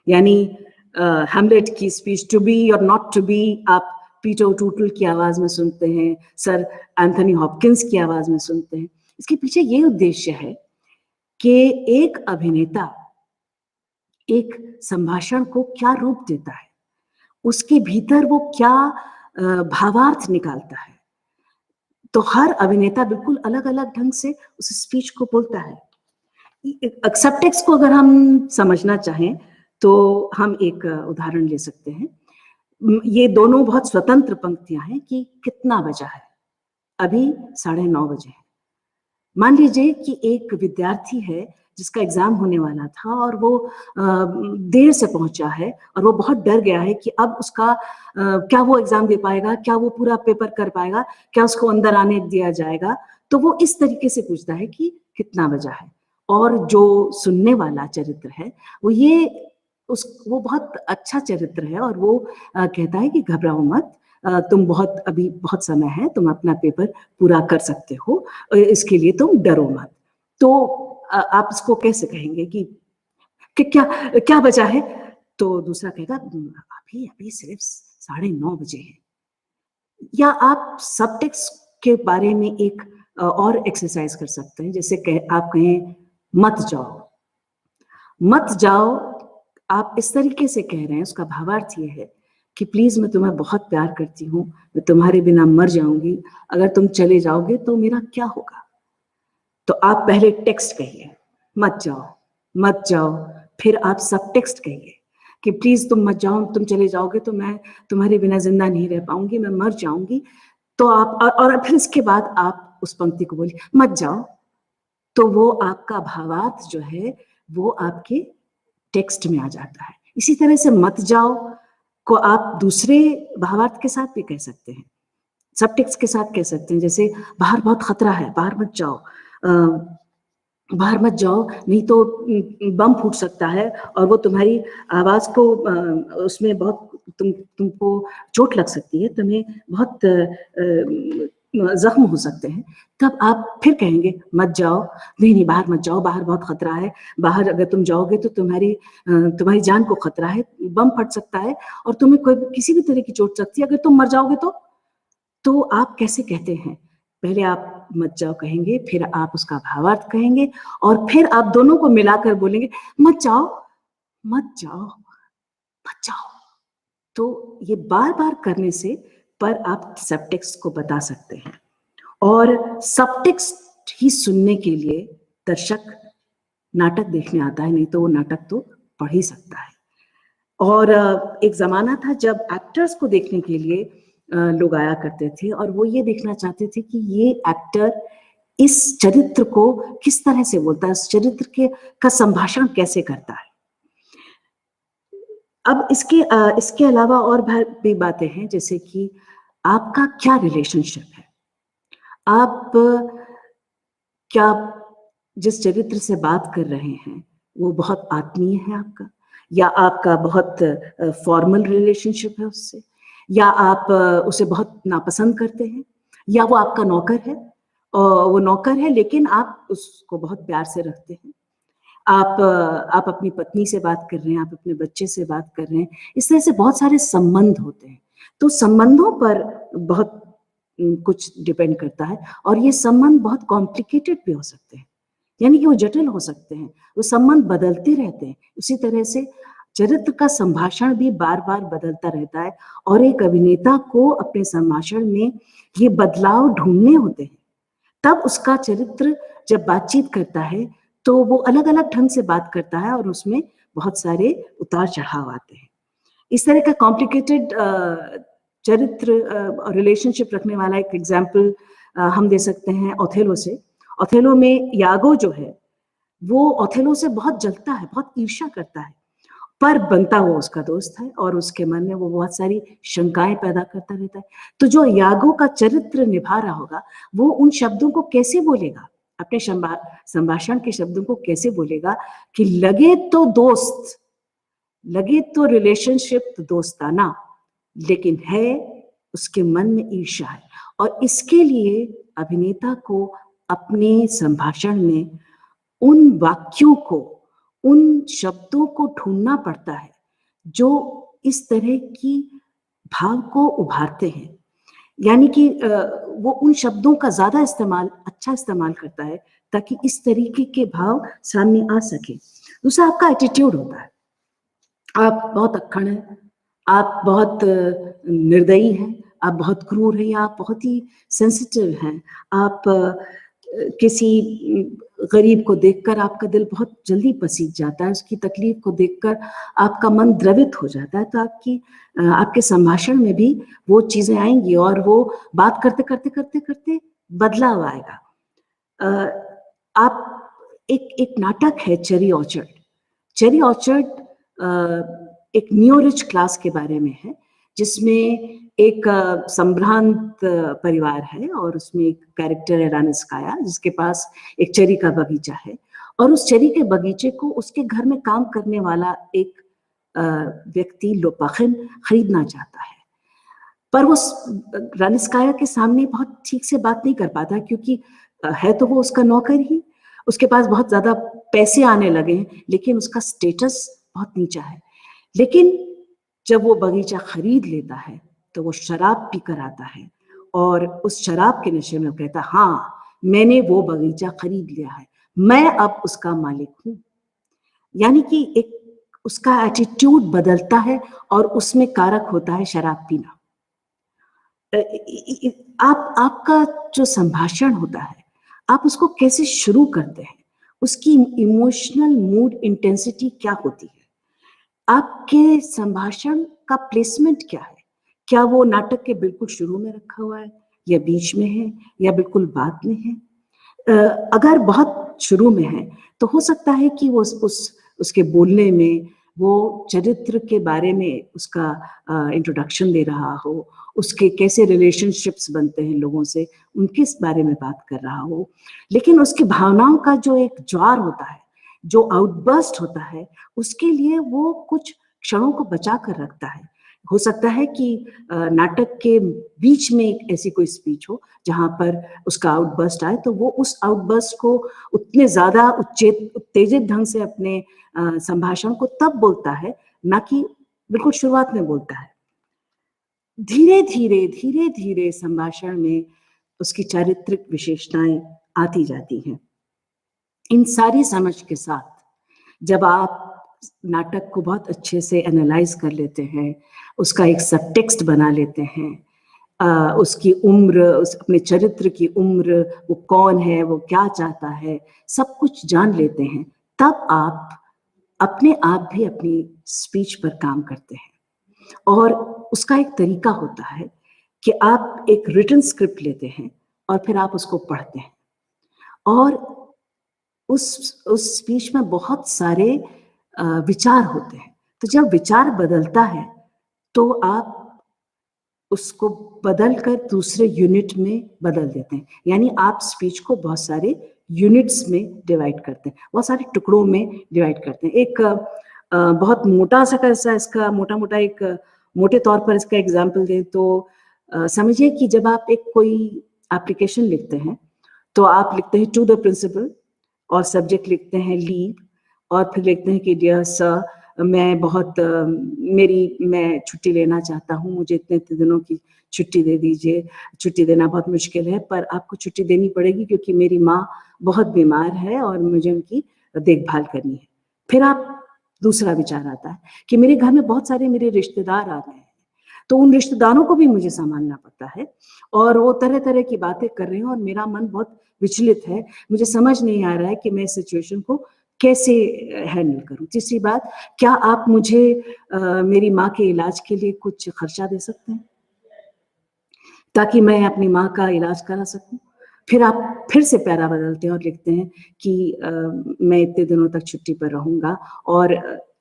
यानी हैमलेट की स्पीच टू बी और नॉट टू बी आप पीटर ओटूटल की आवाज में सुनते हैं, सर एंथनी हॉपकिंस की आवाज में सुनते हैं। इसके पीछे ये उद्देश्य है कि एक अभिनेता एक संभाषण को क्या रूप देता है, उसके भीतर वो क्या भावार्थ निकालता है। तो हर अभिनेता बिल्कुल अलग अलग ढंग से उस स्पीच को बोलता है। सबटेक्स्ट को अगर हम समझना चाहें तो हम एक उदाहरण ले सकते हैं। ये दोनों बहुत स्वतंत्र पंक्तियां हैं कि कितना बजा है, अभी 9:30 बजे है। मान लीजिए कि एक विद्यार्थी है जिसका एग्जाम होने वाला था और वो देर से पहुंचा है और वो बहुत डर गया है कि अब उसका क्या वो एग्जाम दे पाएगा, क्या वो पूरा पेपर कर पाएगा, क्या उसको अंदर आने दिया जाएगा। तो वो इस तरीके से पूछता है कि कितना बजा है। और जो सुनने वाला चरित्र है वो बहुत अच्छा चरित्र है और वो कहता है कि घबराओ मत, तुम अभी बहुत समय है, तुम अपना पेपर पूरा कर सकते हो, इसके लिए तुम डरो मत। तो आप इसको कैसे कहेंगे कि क्या बजा है? तो दूसरा कहेगा अभी अभी सिर्फ 9:30 बजे है। या आप सबटेक्स्ट के बारे में एक और एक्सरसाइज कर सकते हैं, जैसे आप कहें मत जाओ। मत जाओ आप इस तरीके से कह रहे हैं, उसका भावार्थ ये है कि प्लीज मैं तुम्हें बहुत प्यार करती हूँ, मैं तुम्हारे बिना मर जाऊंगी, अगर तुम चले जाओगे तो मेरा क्या होगा। तो आप पहले टेक्स्ट कहिए मत जाओ, मत जाओ, फिर आप सब टेक्स्ट कहिए कि प्लीज तुम मत जाओ, तुम चले जाओगे तो मैं तुम्हारे बिना जिंदा नहीं रह पाऊंगी, मैं मर जाऊंगी। तो आप और फिर इसके बाद आप उस पंक्ति को बोलिए मत जाओ। तो वो आपका भावार्थ जो है वो आपके टेक्स्ट में आ जाता है। इसी तरह से मत जाओ को आप दूसरे भावार्थ के साथ भी कह सकते हैं, सब टेक्स्ट के साथ कह सकते हैं। जैसे बाहर बहुत खतरा है, बाहर मत जाओ, बाहर मत जाओ, नहीं तो बम फूट सकता है और वो तुम्हारी आवाज को उसमें बहुत तुमको चोट लग सकती है, तुम्हें बहुत जख्म हो सकते हैं। तब आप फिर कहेंगे मत जाओ, नहीं नहीं बाहर मत जाओ, बाहर बहुत खतरा है, बाहर अगर तुम जाओगे तो तुम्हारी जान को खतरा है, बम फट सकता है और तुम्हें कोई किसी भी तरह की चोट सकती है, अगर तुम मर जाओगे तो आप कैसे कहते हैं? पहले आप मत जाओ कहेंगे, फिर आप उसका भावार्थ कहेंगे और फिर आप दोनों को मिलाकर बोलेंगे मत जाओ, मत जाओ, मत जाओ। तो ये बार-बार करने से पर आप सबटेक्स्ट को बता सकते हैं और सबटेक्स्ट ही सुनने के लिए दर्शक नाटक देखने आता है, नहीं तो वो नाटक तो पढ़ ही सकता है। और एक ज़माना था जब एक्टर्स को देखने के लिए लोग आया करते थे और वो ये देखना चाहते थे कि ये एक्टर इस चरित्र को किस तरह से बोलता है, इस चरित्र का संभाषण कैसे करता है। अब इसके अलावा और भी बातें हैं, जैसे कि आपका क्या रिलेशनशिप है, आप क्या जिस चरित्र से बात कर रहे हैं वो बहुत आत्मीय है आपका, या आपका बहुत फॉर्मल रिलेशनशिप है उससे, या आप उसे बहुत नापसंद करते हैं, या वो आपका नौकर है और वो नौकर है लेकिन आप उसको बहुत प्यार से रखते हैं। आप अपनी पत्नी से बात कर रहे हैं, आप अपने बच्चे से बात कर रहे हैं, इस तरह से बहुत सारे संबंध होते हैं। तो संबंधों पर बहुत कुछ डिपेंड करता है और ये संबंध बहुत कॉम्प्लिकेटेड भी हो सकते हैं, यानी कि वो जटिल हो सकते हैं, वो संबंध बदलते रहते हैं। उसी तरह से चरित्र का संभाषण भी बार-बार बदलता रहता है और एक अभिनेता को अपने संभाषण में ये बदलाव ढूँढने होते हैं। तब उसका चरित्र जब बातचीत करता है तो वो अलग-अलग ढंग से बात करता है और उसमें बहुत सारे उतार-चढ़ाव आते हैं। इस तरह का कॉम्प्लिकेटेड चरित्र रिलेशनशिप रखने वाला एक एग्जाम्पल हम दे सकते हैं ओथेलो से। ओथेलो में यागो जो है वो ओथेलो से बहुत जलता है, बहुत ईर्ष्या करता है, पर बनता वो उसका दोस्त है और उसके मन में वो बहुत सारी शंकाएं पैदा करता रहता है। तो जो यागो का चरित्र निभा रहा होगा वो उन शब्दों को कैसे बोलेगा, अपने संभाषण के शब्दों को कैसे बोलेगा कि लगे तो दोस्त, लगे तो रिलेशनशिप दोस्ताना, लेकिन है उसके मन में ईर्ष्या है। और इसके लिए अभिनेता को अपने संभाषण में उन वाक्यों को, उन शब्दों को ढूंढना पड़ता है जो इस तरह की भाव को उभारते हैं, यानी कि वो उन शब्दों का ज्यादा अच्छा इस्तेमाल करता है ताकि इस तरीके के भाव सामने आ सके। दूसरा आपका एटीट्यूड होता है, आप बहुत अक्खड़ हैं, आप बहुत निर्दयी हैं, आप बहुत क्रूर हैं, या आप बहुत ही सेंसिटिव हैं, आप किसी गरीब को देखकर आपका दिल बहुत जल्दी पसीज जाता है, उसकी तकलीफ को देखकर आपका मन द्रवित हो जाता है, तो आपके संभाषण में भी वो चीजें आएंगी और वो बात करते करते करते करते बदलाव आएगा। आप एक नाटक है चेरी ऑर्चर्ड। चेरी ऑर्चर्ड एक न्यू रिच क्लास के बारे में है, जिसमें एक संभ्रांत परिवार है और उसमें एक कैरेक्टर है रानिस्काया, जिसके पास एक चेरी का बगीचा है और उस चेरी के बगीचे को उसके घर में काम करने वाला एक व्यक्ति लोपाखिन खरीदना चाहता है, पर वो रानिस्काया के सामने बहुत ठीक से बात नहीं कर पाता, क्योंकि है तो वो उसका नौकर ही, उसके पास बहुत ज्यादा पैसे आने लगे हैं लेकिन उसका स्टेटस बहुत नीचा है। लेकिन जब वो बगीचा खरीद लेता है तो वो शराब पीकर आता है और उस शराब के नशे में वो कहता है, हाँ मैंने वो बगीचा खरीद लिया है, मैं अब उसका मालिक हूं। यानी कि एक उसका एटीट्यूड बदलता है और उसमें कारक होता है शराब पीना। आपका जो संभाषण होता है, आप उसको कैसे शुरू करते हैं, उसकी इमोशनल मूड इंटेंसिटी क्या होती है, आपके संभाषण का प्लेसमेंट क्या है, क्या वो नाटक के बिल्कुल शुरू में रखा हुआ है या बीच में है या बिल्कुल बाद में है। अगर बहुत शुरू में है तो हो सकता है कि वो उसके बोलने में वो चरित्र के बारे में उसका इंट्रोडक्शन दे रहा हो, उसके कैसे रिलेशनशिप्स बनते हैं लोगों से, उनके इस बारे में बात कर रहा हो, लेकिन उसकी भावनाओं का जो एक ज्वार होता है, जो आउटबर्स्ट होता है, उसके लिए वो कुछ क्षणों को बचा कर रखता है। हो सकता है कि नाटक के बीच में एक ऐसी कोई स्पीच हो जहाँ पर उसका आउटबर्स्ट आए, तो वो उस आउटबर्स्ट को उतने ज्यादा उत्तेजित ढंग से अपने संभाषण को तब बोलता है, ना कि बिल्कुल शुरुआत में बोलता है। धीरे धीरे संभाषण में उसकी चारित्रिक विशेषताएं आती जाती हैं। इन सारी समझ के साथ जब आप नाटक को बहुत अच्छे से एनालाइज कर लेते हैं, उसका एक सब टेक्स्ट बना लेते हैं, उसकी उम्र, उस अपने चरित्र की उम्र, वो कौन है, वो क्या चाहता है, सब कुछ जान लेते हैं, तब आप अपने आप भी अपनी स्पीच पर काम करते हैं। और उसका एक तरीका होता है कि आप एक रिटन स्क्रिप्ट लेते हैं और फिर आप उसको पढ़ते हैं, और उस स्पीच में बहुत सारे विचार होते हैं। तो जब विचार बदलता है तो आप उसको बदल कर दूसरे यूनिट में बदल देते हैं, यानी आप स्पीच को बहुत सारे यूनिट्स में डिवाइड करते हैं, बहुत सारे टुकड़ों में डिवाइड करते हैं। एक बहुत मोटा सा कैसा इसका मोटा एक मोटे तौर पर इसका एग्जाम्पल दें तो समझिए कि जब आप एक कोई एप्लीकेशन लिखते हैं तो आप लिखते हैं टू द प्रिंसिपल, और सब्जेक्ट लिखते हैं लीव, और फिर लिखते हैं कि डियर सर, मैं छुट्टी लेना चाहता हूँ, मुझे इतने दिनों की छुट्टी दे दीजिए, छुट्टी देना बहुत मुश्किल है पर आपको छुट्टी देनी पड़ेगी क्योंकि मेरी माँ बहुत बीमार है और मुझे उनकी देखभाल करनी है। फिर आप दूसरा विचार आता है कि मेरे घर में बहुत सारे मेरे रिश्तेदार आ गए हैं, तो उन रिश्तेदारों को भी मुझे संभालना पड़ता है, और वो तरह तरह की बातें कर रहे हैं और मेरा मन बहुत विचलित है, मुझे समझ नहीं आ रहा है कि मैं इस सिचुएशन को कैसे हैंडल करूं। तीसरी बात, क्या आप मुझे मेरी माँ के इलाज के लिए कुछ खर्चा दे सकते हैं ताकि मैं अपनी माँ का इलाज करा सकूं। फिर आप फिर से पैरा बदलते हैं और लिखते हैं कि मैं इतने दिनों तक छुट्टी पर रहूंगा और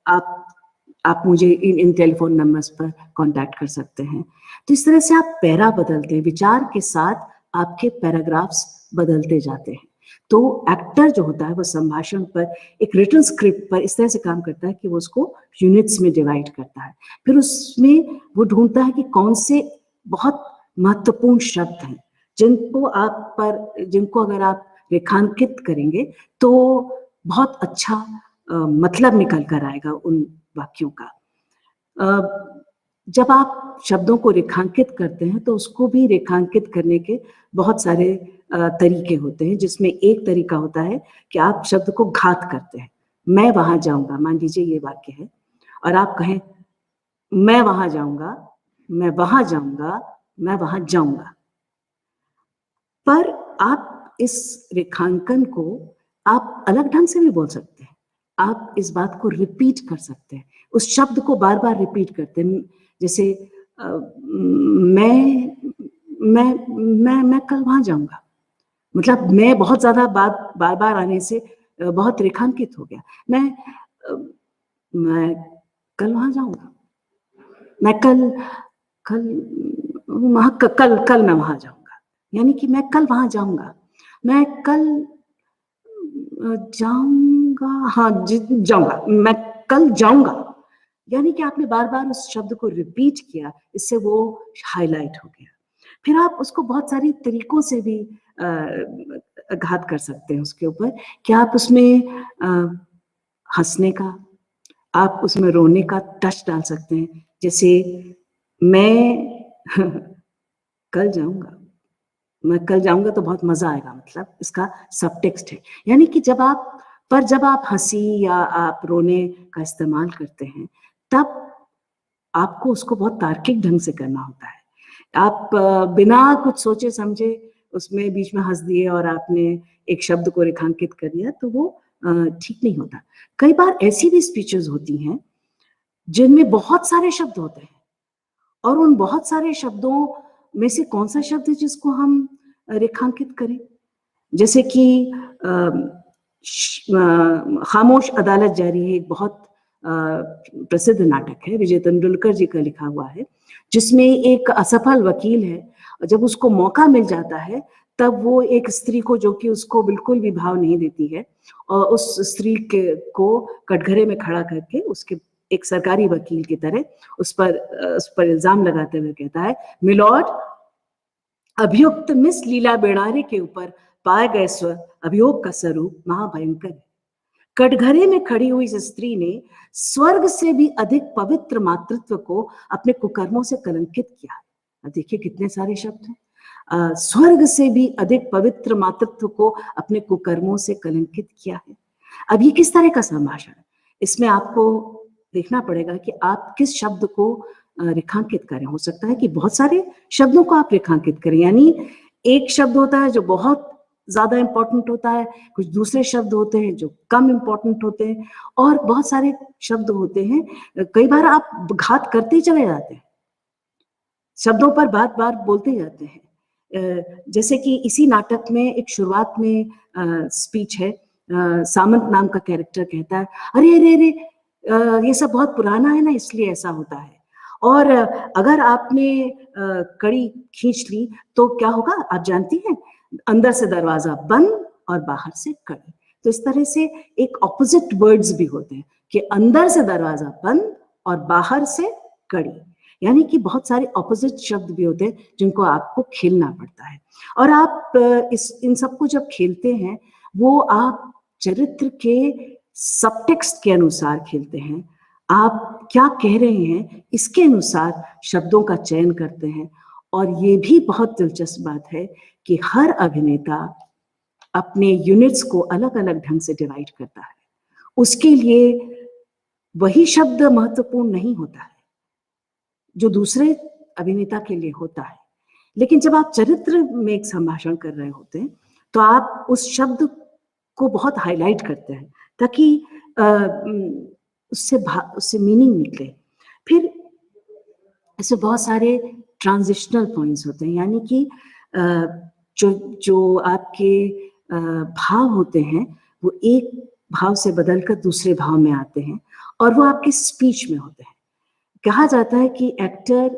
आप मुझे इन टेलीफोन नंबर्स पर कांटेक्ट कर सकते हैं। तो इस तरह से आप पैरा बदलते हैं, विचार के साथ आपके पैराग्राफ्स बदलते जाते हैं। तो एक्टर जो होता है वो संभाषण पर, एक रिटन स्क्रिप्ट पर इस तरह से काम करता है कि वो उसको यूनिट्स में डिवाइड करता है, फिर उसमें वो ढूंढता है कि कौन से बहुत महत्वपूर्ण शब्द हैं जिनको अगर आप रेखांकित करेंगे तो बहुत अच्छा मतलब निकल कर आएगा उन वाक्यों का। जब आप शब्दों को रेखांकित करते हैं तो उसको भी रेखांकित करने के बहुत सारे तरीके होते हैं, जिसमें एक तरीका होता है कि आप शब्द को घात करते हैं। मैं वहां जाऊंगा, मान लीजिए ये वाक्य है, और आप कहें मैं वहां जाऊंगा, मैं वहां जाऊंगा, मैं वहां जाऊंगा। पर आप इस रेखांकन को आप अलग ढंग से भी बोल सकते हैं। आप इस बात को रिपीट कर सकते हैं, उस शब्द को बार बार रिपीट करते हैं। जैसे मैं कल वहां जाऊंगा, मतलब मैं बहुत ज्यादा बार बार आने से बहुत रेखांकित हो गया। मैं कल वहां जाऊंगा, मैं कल मैं वहां जाऊंगा, यानी कि मैं कल वहां जाऊंगा, मैं कल जाऊंगा, हाँ जाऊंगा, मैं कल जाऊंगा, यानी कि आपने बार बार उस शब्द को रिपीट किया, इससे वो हाईलाइट हो गया। फिर आप उसको बहुत सारी तरीकों से भी घात कर सकते हैं उसके ऊपर, कि आप उसमें हंसने का, आप उसमें रोने का टच डाल सकते हैं। जैसे मैं कल जाऊंगा, मैं कल जाऊंगा तो बहुत मजा आएगा, मतलब इसका सब टेक्स्ट है। यानी कि जब आप हंसी या आप रोने का इस्तेमाल करते हैं तब आपको उसको बहुत तार्किक ढंग से करना होता है। आप बिना कुछ सोचे समझे उसमें बीच में हंस दिए और आपने एक शब्द को रेखांकित कर दिया, तो वो ठीक नहीं होता। कई बार ऐसी भी स्पीचेस होती हैं जिनमें बहुत सारे शब्द होते हैं, और उन बहुत सारे शब्दों में से कौन सा शब्द है जिसको हम रेखांकित करें। जैसे कि खामोश अदालत जारी है, एक बहुत प्रसिद्ध नाटक है, विजय तेंदुलकर जी का लिखा हुआ है, जिसमें एक असफल वकील है, जब उसको मौका मिल जाता है तब वो एक स्त्री को, जो कि उसको बिल्कुल भी भाव नहीं देती है, और उस स्त्री को कटघरे में खड़ा करके उसके एक सरकारी वकील की तरह उस पर इल्जाम लगाते हुए कहता है, मिलॉर्ड, अभियुक्त मिस लीला बेड़ारे के ऊपर पाए गए अभियोग का स्वरूप महाभयंकर है। कटघरे में खड़ी हुई इस स्त्री ने स्वर्ग से भी अधिक पवित्र मातृत्व को अपने कुकर्मों से कलंकित किया। देखिए कितने सारे शब्द हैं। स्वर्ग से भी अधिक पवित्र मातृत्व को अपने कुकर्मों से कलंकित किया है। अब ये किस तरह का संभाषण है? इसमें आपको देखना पड़ेगा कि आप किस शब्द को रेखांकित करें। हो सकता है कि बहुत सारे शब्दों को आप रेखांकित करें, यानी एक शब्द होता है जो बहुत ज्यादा इंपॉर्टेंट होता है, कुछ दूसरे शब्द होते हैं जो कम इंपॉर्टेंट होते हैं, और बहुत सारे शब्द होते हैं, कई बार आप घात करते ही चले जाते हैं, शब्दों पर बार बार बोलते जाते हैं। जैसे कि इसी नाटक में एक शुरुआत में स्पीच है, सामंत नाम का कैरेक्टर कहता है, अरे अरे अरे ये सब बहुत पुराना है ना, इसलिए ऐसा होता है, और अगर आपने कड़ी खींच ली तो क्या होगा आप जानती हैं, अंदर से दरवाजा बंद और बाहर से कड़ी। तो इस तरह से एक ऑपोजिट वर्ड्स भी होते हैं कि अंदर से दरवाजा बंद और बाहर से कड़ी, यानी कि बहुत सारे ऑपोजिट शब्द भी होते हैं जिनको आपको खेलना पड़ता है। और आप इन सबको जब खेलते हैं वो आप चरित्र के सबटेक्स्ट के अनुसार खेलते हैं, आप क्या कह रहे हैं इसके अनुसार शब्दों का चयन करते हैं। और ये भी बहुत दिलचस्प बात है कि हर अभिनेता अपने यूनिट्स को अलग अलग ढंग से डिवाइड करता है। उसके लिए वही शब्द महत्वपूर्ण नहीं होता है जो दूसरे अभिनेता के लिए होता है, लेकिन जब आप चरित्र में एक संभाषण कर रहे होते हैं तो आप उस शब्द को बहुत हाईलाइट करते हैं ताकि उससे मीनिंग निकले। फिर इसमें बहुत सारे ट्रांजिशनल पॉइंट्स होते हैं, यानी कि जो आपके भाव होते हैं वो एक भाव से बदलकर दूसरे भाव में आते हैं और वो आपकी स्पीच में होते हैं। कहा जाता है कि एक्टर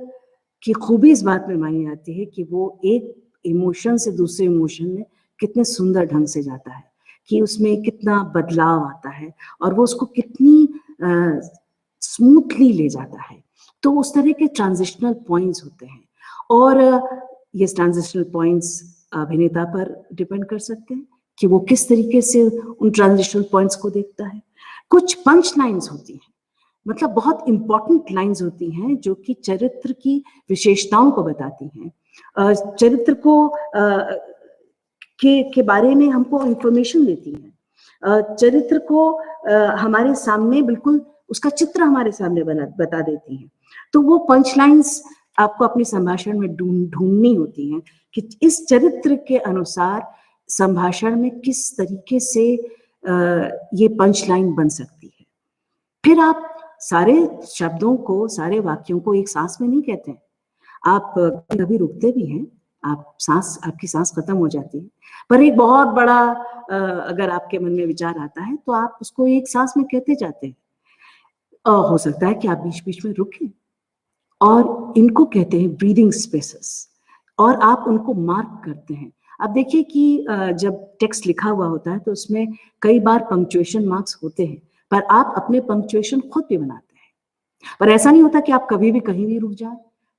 की खूबी इस बात में मानी जाती है कि वो एक इमोशन से दूसरे इमोशन में कितने सुंदर ढंग से जाता है, कि उसमें कितना बदलाव आता है और वो उसको कितनी स्मूथली ले जाता है। तो उस तरह के ट्रांजिशनल पॉइंट्स होते हैं और ये ट्रांजिशनल पॉइंट्स अभिनेता पर डिपेंड कर सकते हैं कि वो किस तरीके से उन ट्रांजिशनल पॉइंट्स को देखता है। कुछ पंच लाइन्स होती हैं, मतलब बहुत इंपॉर्टेंट लाइन्स होती हैं जो कि चरित्र की विशेषताओं को बताती हैं, चरित्र को के बारे में हमको इंफॉर्मेशन देती हैं, चरित्र को हमारे सामने बिल्कुल उसका चित्र हमारे सामने बता देती हैं। तो वो पंच लाइन्स आपको अपने संभाषण में ढूंढनी होती हैं कि इस चरित्र के अनुसार संभाषण में किस तरीके से ये पंच लाइन बन सकती है। फिर आप सारे शब्दों को, सारे वाक्यों को एक सांस में नहीं कहते हैं, आप कभी रुकते भी हैं, आपकी सांस खत्म हो जाती है, पर एक बहुत बड़ा अगर आपके मन में विचार आता है तो आप उसको एक सांस में कहते जाते हैं। हो सकता है कि आप बीच बीच में रुकें, और इनको कहते हैं ब्रीदिंग स्पेसेस, और आप उनको मार्क करते हैं। आप देखिए कि जब टेक्स्ट लिखा हुआ होता है तो उसमें कई बार पंक्चुएशन मार्क्स होते हैं, पर आप अपने पंक्चुएशन खुद भी बनाते हैं। पर ऐसा नहीं होता कि आप कभी भी कहीं भी रुक जाए,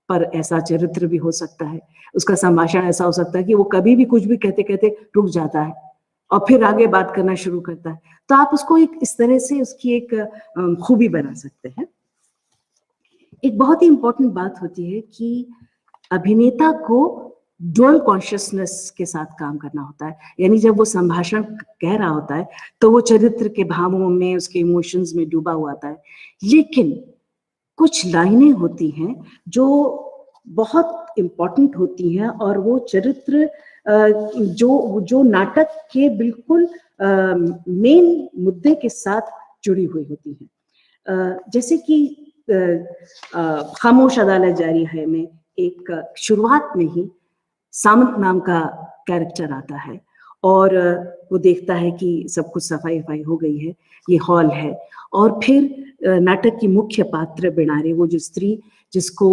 पर ऐसा चरित्र भी हो सकता है, उसका संभाषण ऐसा हो सकता है कि वो कभी भी कुछ भी कहते कहते रुक जाता है और फिर आगे बात करना शुरू करता है। तो आप उसको एक इस तरह से उसकी एक खूबी बना सकते हैं। एक बहुत ही इंपॉर्टेंट बात होती है कि अभिनेता को डुअल कॉन्शियसनेस के साथ काम करना होता है, यानी जब वो संभाषण कह रहा होता है तो वो चरित्र के भावों में, उसके इमोशंस में डूबा हुआ होता है, लेकिन कुछ लाइनें होती हैं जो बहुत इम्पोर्टेंट होती हैं और वो चरित्र जो नाटक के बिल्कुल मेन मुद्दे के साथ जुड़ी हुई होती हैं। जैसे कि खामोश अदालत जारी है में एक शुरुआत में ही सामंत नाम का कैरेक्टर आता है और वो देखता है कि सब कुछ सफाई वफाई हो गई है, ये हॉल है। और फिर नाटक की मुख्य पात्र बिनारे, वो जो स्त्री जिसको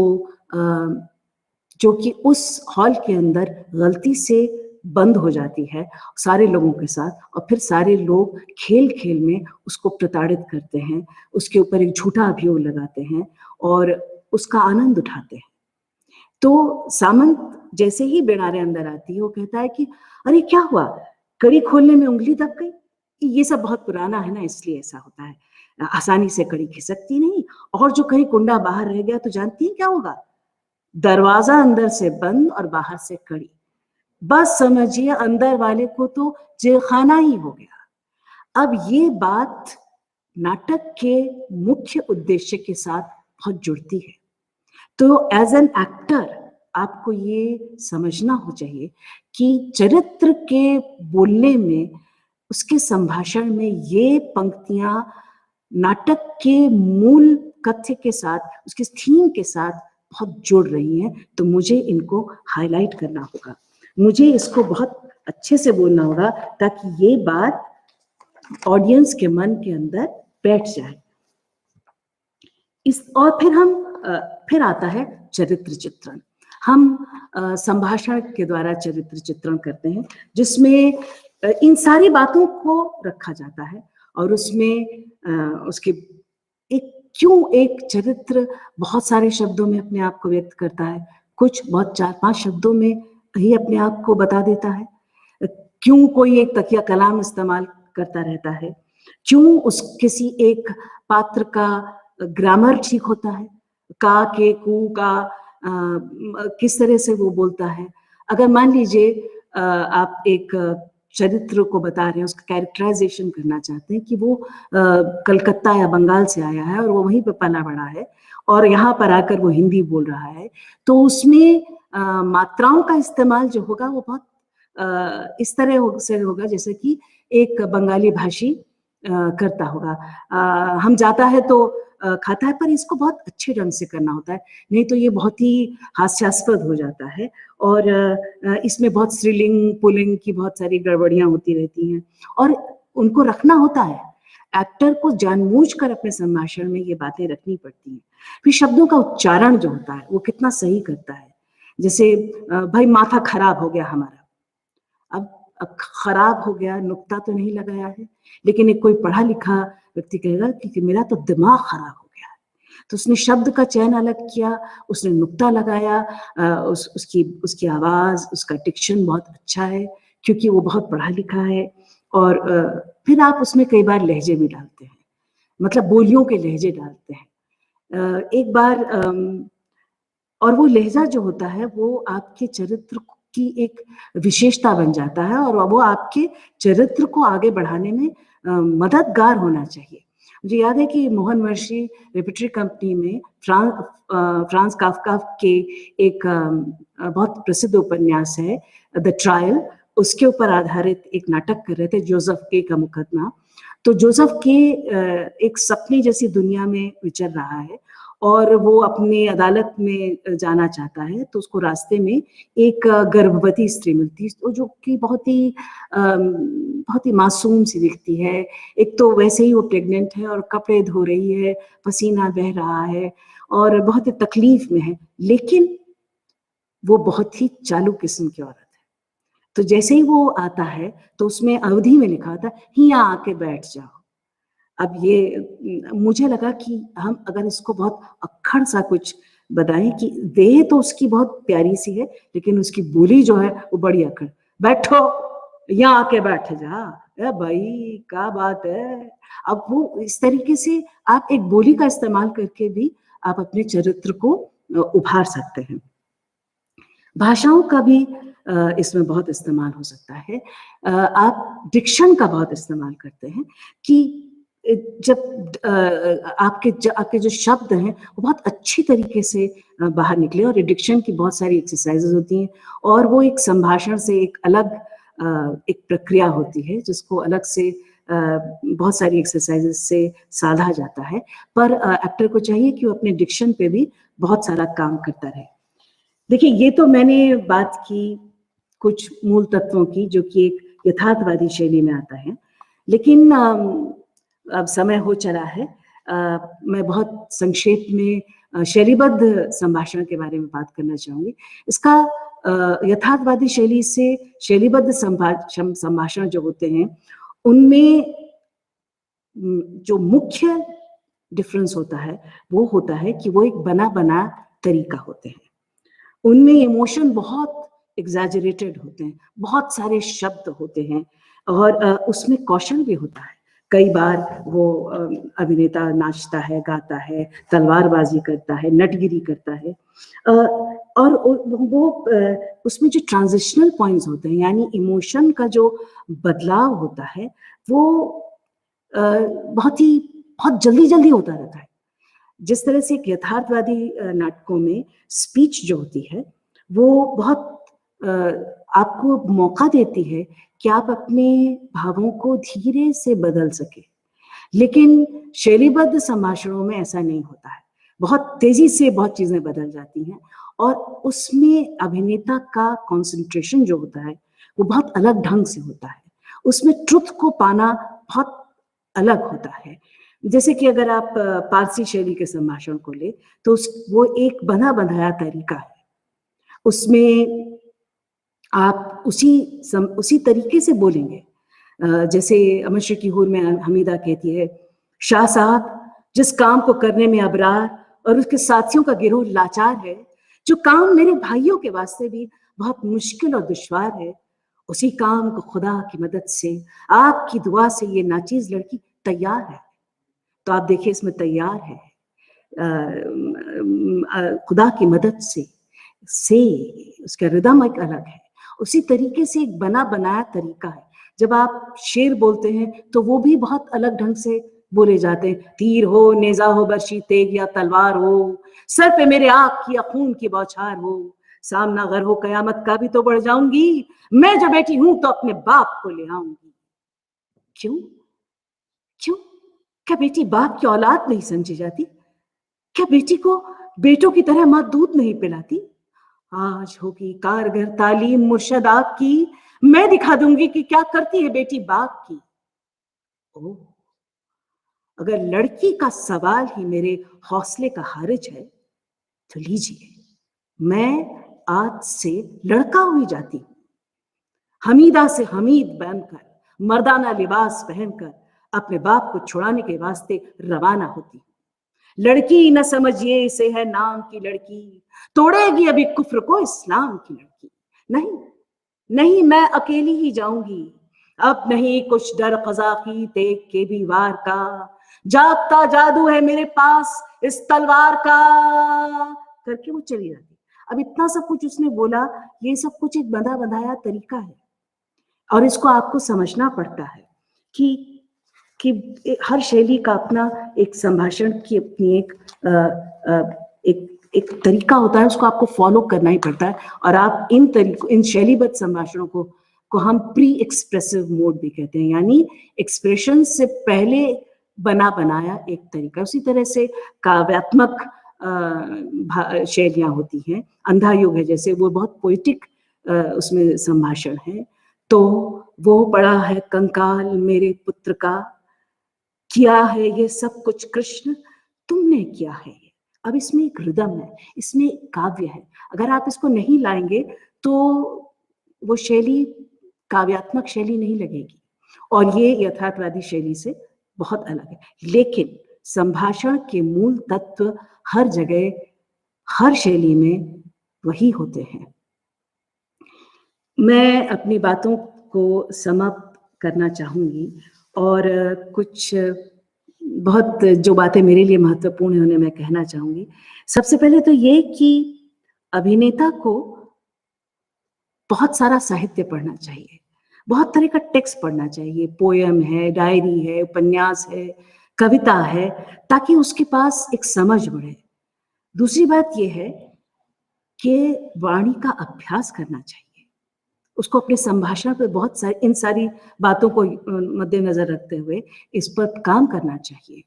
जो कि उस हॉल के अंदर गलती से बंद हो जाती है सारे लोगों के साथ, और फिर सारे लोग खेल खेल में उसको प्रताड़ित करते हैं, उसके ऊपर एक झूठा अभियोग लगाते हैं और उसका आनंद उठाते हैं। तो सामंत जैसे ही बिनारे अंदर आती है, वो कहता है कि अरे क्या हुआ, कड़ी खोलने में उंगली दब गई। ये सब बहुत पुराना है ना, इसलिए ऐसा होता है, आसानी से कड़ी खिसकती नहीं। और जो कहीं कुंडा बाहर रह गया तो जानती है क्या होगा, दरवाजा अंदर से बंद और बाहर से कड़ी। बस समझिए अंदर वाले को तो जेलखाना ही हो गया। अब ये बात नाटक के मुख्य उद्देश्य के साथ बहुत जुड़ती है। तो एज एन एक्टर आपको ये समझना हो चाहिए कि चरित्र के बोलने में, उसके संभाषण में ये पंक्तियां नाटक के मूल कथ्य के साथ, उसके थीम के साथ बहुत जुड़ रही हैं। तो मुझे इनको हाईलाइट करना होगा, मुझे इसको बहुत अच्छे से बोलना होगा ताकि ये बात ऑडियंस के मन के अंदर बैठ जाए। और फिर आता है चरित्र चित्रण। हम संभाषण के द्वारा चरित्र चित्रण करते हैं, जिसमें इन सारी बातों को रखा जाता है और उसमें उसके क्यों एक चरित्र बहुत सारे शब्दों में अपने आप को व्यक्त करता है, कुछ बहुत 4-5 शब्दों में ही अपने आप को बता देता है, क्यों कोई एक तकिया कलाम इस्तेमाल करता रहता है, क्यों किसी एक पात्र का ग्रामर ठीक होता है, का के कू का किस तरह से वो बोलता है। अगर मान लीजिए आप एक चरित्र को बता रहे हैं, उसका कैरेक्टराइजेशन करना चाहते हैं कि वो कलकत्ता या बंगाल से आया है और वो वहीं पे पला बड़ा है और यहाँ पर आकर वो हिंदी बोल रहा है, तो उसमें मात्राओं का इस्तेमाल जो होगा वो बहुत इस तरह से होगा जैसे कि एक बंगाली भाषी करता होगा। हम जाता है तो खाता है, पर इसको बहुत अच्छे ढंग से करना होता है, नहीं तो ये बहुत ही हास्यास्पद हो जाता है और इसमें बहुत स्त्रीलिंग पुल्लिंग की बहुत सारी गड़बड़ियां होती रहती हैं और उनको रखना होता है। एक्टर को जानबूझकर अपने संभाषण में ये बातें रखनी पड़ती हैं। फिर शब्दों का उच्चारण जो होता है वो कितना सही करता है। जैसे भाई माथा खराब हो गया हमारा, अब खराब हो गया नुक्ता तो नहीं लगाया है, लेकिन एक कोई पढ़ा लिखा व्यक्ति कहेगा कि मेरा तो दिमाग खराब हो गया है, तो उसने शब्द का चयन अलग किया, उसने नुक्ता लगाया, उसकी आवाज, उसका डिक्शन बहुत अच्छा है क्योंकि वो बहुत पढ़ा लिखा है। और फिर आप उसमें कई बार लहजे भी डालते हैं, मतलब बोलियों के लहजे डालते हैं एक बार, और वो लहजा जो होता है वो आपके चरित्र की एक विशेषता बन जाता है और वो आपके चरित्र को आगे बढ़ाने में मददगार होना चाहिए। मुझे याद है कि मोहन वर्षी रेपर्टरी कंपनी में फ्रांस काफ्का के एक बहुत प्रसिद्ध उपन्यास है द ट्रायल, उसके ऊपर आधारित एक नाटक कर रहे थे, जोसेफ के का मुकदमा। तो जोसेफ के एक सपने जैसी दुनिया में विचर रहा है और वो अपने अदालत में जाना चाहता है, तो उसको रास्ते में एक गर्भवती स्त्री मिलती है, तो जो कि बहुत ही मासूम सी दिखती है। एक तो वैसे ही वो प्रेग्नेंट है और कपड़े धो रही है, पसीना बह रहा है और बहुत ही तकलीफ में है, लेकिन वो बहुत ही चालू किस्म की औरत है। तो जैसे ही वो आता है तो उसमें अवधि में लिखा था, यहाँ आके बैठ जाओ। अब ये मुझे लगा कि हम अगर इसको बहुत अक्खड़ सा कुछ बताएं कि देह तो उसकी बहुत प्यारी सी है, लेकिन उसकी बोली जो है वो बड़ी अक्खड़, बैठो यहाँ आके बैठ जा, ए भाई क्या बात है। अब वो इस तरीके से आप एक बोली का इस्तेमाल करके भी आप अपने चरित्र को उभार सकते हैं। भाषाओं का भी इसमें बहुत इस्तेमाल हो सकता है। आप डिक्शन का बहुत इस्तेमाल करते हैं कि जब आपके जो शब्द हैं वो बहुत अच्छी तरीके से बाहर निकले, और डिक्शन की बहुत सारी एक्सरसाइजेज होती हैं और वो एक संभाषण से एक अलग एक प्रक्रिया होती है जिसको अलग से बहुत सारी एक्सरसाइजेज से साधा जाता है। पर एक्टर को चाहिए कि वो अपने डिक्शन पे भी बहुत सारा काम करता रहे। देखिए, ये तो मैंने बात की कुछ मूल तत्वों की जो कि एक यथार्थवादी शैली में आता है। लेकिन अब समय हो चला है, मैं बहुत संक्षेप में शैलीबद्ध संभाषण के बारे में बात करना चाहूँगी। इसका यथार्थवादी शैली से शैलीबद्ध संभाषण जो होते हैं, उनमें जो मुख्य डिफरेंस होता है वो होता है कि वो एक बना तरीका होते हैं। उनमें इमोशन बहुत एग्जैजरेटेड होते हैं, बहुत सारे शब्द होते हैं और उसमें कौशल भी होता है। कई बार वो अभिनेता नाचता है, गाता है, तलवारबाजी करता है, नटगिरी करता है, और वो उसमें जो ट्रांजिशनल पॉइंट्स होते हैं, यानी इमोशन का जो बदलाव होता है, वो बहुत जल्दी होता रहता है। जिस तरह से एक यथार्थवादी नाटकों में स्पीच जो होती है वो बहुत आपको मौका देती है कि आप अपने भावों को धीरे से बदल सके। लेकिन शैलीबद्ध संभाषणों में ऐसा नहीं होता है, बहुत तेजी से बहुत चीजें बदल जाती हैं और उसमें अभिनेता का कंसंट्रेशन जो होता है वो बहुत अलग ढंग से होता है। उसमें ट्रुथ को पाना बहुत अलग होता है। जैसे कि अगर आप पारसी शैली के संभाषण को ले तो वो एक बना बनाया तरीका है। उसमें आप उसी तरीके से बोलेंगे। जैसे अमर शकीर की हूर में हमीदा कहती है, शाह साहब जिस काम को करने में अबरार और उसके साथियों का गिरोह लाचार है, जो काम मेरे भाइयों के वास्ते भी बहुत मुश्किल और दुश्वार है, उसी काम को खुदा की मदद से, आपकी दुआ से ये नाचीज लड़की तैयार है। तो आप देखिए इसमें तैयार है, खुदा की मदद से उसका रिदम एक अलग है। उसी तरीके से एक बना बनाया तरीका है। जब आप शेर बोलते हैं तो वो भी बहुत अलग ढंग से बोले जाते हैं। तीर हो, नेजा हो, बर्शी तेग या तलवार हो, सर पे मेरे आग की या खून की बौछार हो, सामना अगर हो कयामत का भी तो बढ़ जाऊंगी, मैं जो बेटी हूं तो अपने बाप को ले आऊंगी। क्यों क्यों क्या बेटी बाप की औलाद नहीं समझी जाती? क्या बेटी को बेटों की तरह मां दूध नहीं पिलाती? आज होगी कारगर तालीम मुर्शद आपकी, मैं दिखा दूंगी कि क्या करती है बेटी बाप की। ओ, अगर लड़की का सवाल ही मेरे हौसले का हारिज है तो लीजिए, मैं आज से लड़का हुई जाती हूं। हमीदा से हमीद बनकर, मर्दाना लिबास पहनकर अपने बाप को छुड़ाने के वास्ते रवाना होती। लड़की न समझिए इसे है नाम की लड़की, तोड़ेगी अभी कुफ्र को इस्लाम की लड़की। नहीं नहीं, मैं अकेली ही जाऊंगी, अब नहीं कुछ डर कज़ा की तेग के भी वार का, जागता जादू है मेरे पास इस तलवार का, करके वो चली जाती। अब इतना सब कुछ उसने बोला, ये सब कुछ एक बंधा बंधाया तरीका है और इसको आपको समझना पड़ता है कि हर शैली का अपना एक संभाषण की अपनी एक तरीका होता है, उसको आपको फॉलो करना ही पड़ता है। और आप इन शैलीबद्ध संभाषणों को हम प्री एक्सप्रेसिव मोड भी कहते हैं, यानी एक्सप्रेशन से पहले बना बनाया एक तरीका। उसी तरह से काव्यात्मक शैलियां होती हैं। अंधा युग है जैसे, वो बहुत पोइटिक उसमें संभाषण है। तो वो बड़ा है कंकाल मेरे पुत्र का, किया है ये सब कुछ कृष्ण तुमने किया है। अब इसमें एक रिदम है, इसमें एक काव्य है। अगर आप इसको नहीं लाएंगे तो वो शैली काव्यात्मक शैली नहीं लगेगी और ये यथार्थवादी शैली से बहुत अलग है। लेकिन संभाषण के मूल तत्व हर जगह हर शैली में वही होते हैं। मैं अपनी बातों को समाप्त करना चाहूंगी और कुछ बहुत जो बातें मेरे लिए महत्वपूर्ण है उन्हें मैं कहना चाहूंगी। सबसे पहले तो ये कि अभिनेता को बहुत सारा साहित्य पढ़ना चाहिए, बहुत तरह का टेक्स्ट पढ़ना चाहिए, पोयम है, डायरी है, उपन्यास है, कविता है, ताकि उसके पास एक समझ बढ़े। दूसरी बात यह है कि वाणी का अभ्यास करना चाहिए, उसको अपने संभाषण पर बहुत सारी इन सारी बातों को मद्देनजर रखते हुए इस पर काम करना चाहिए।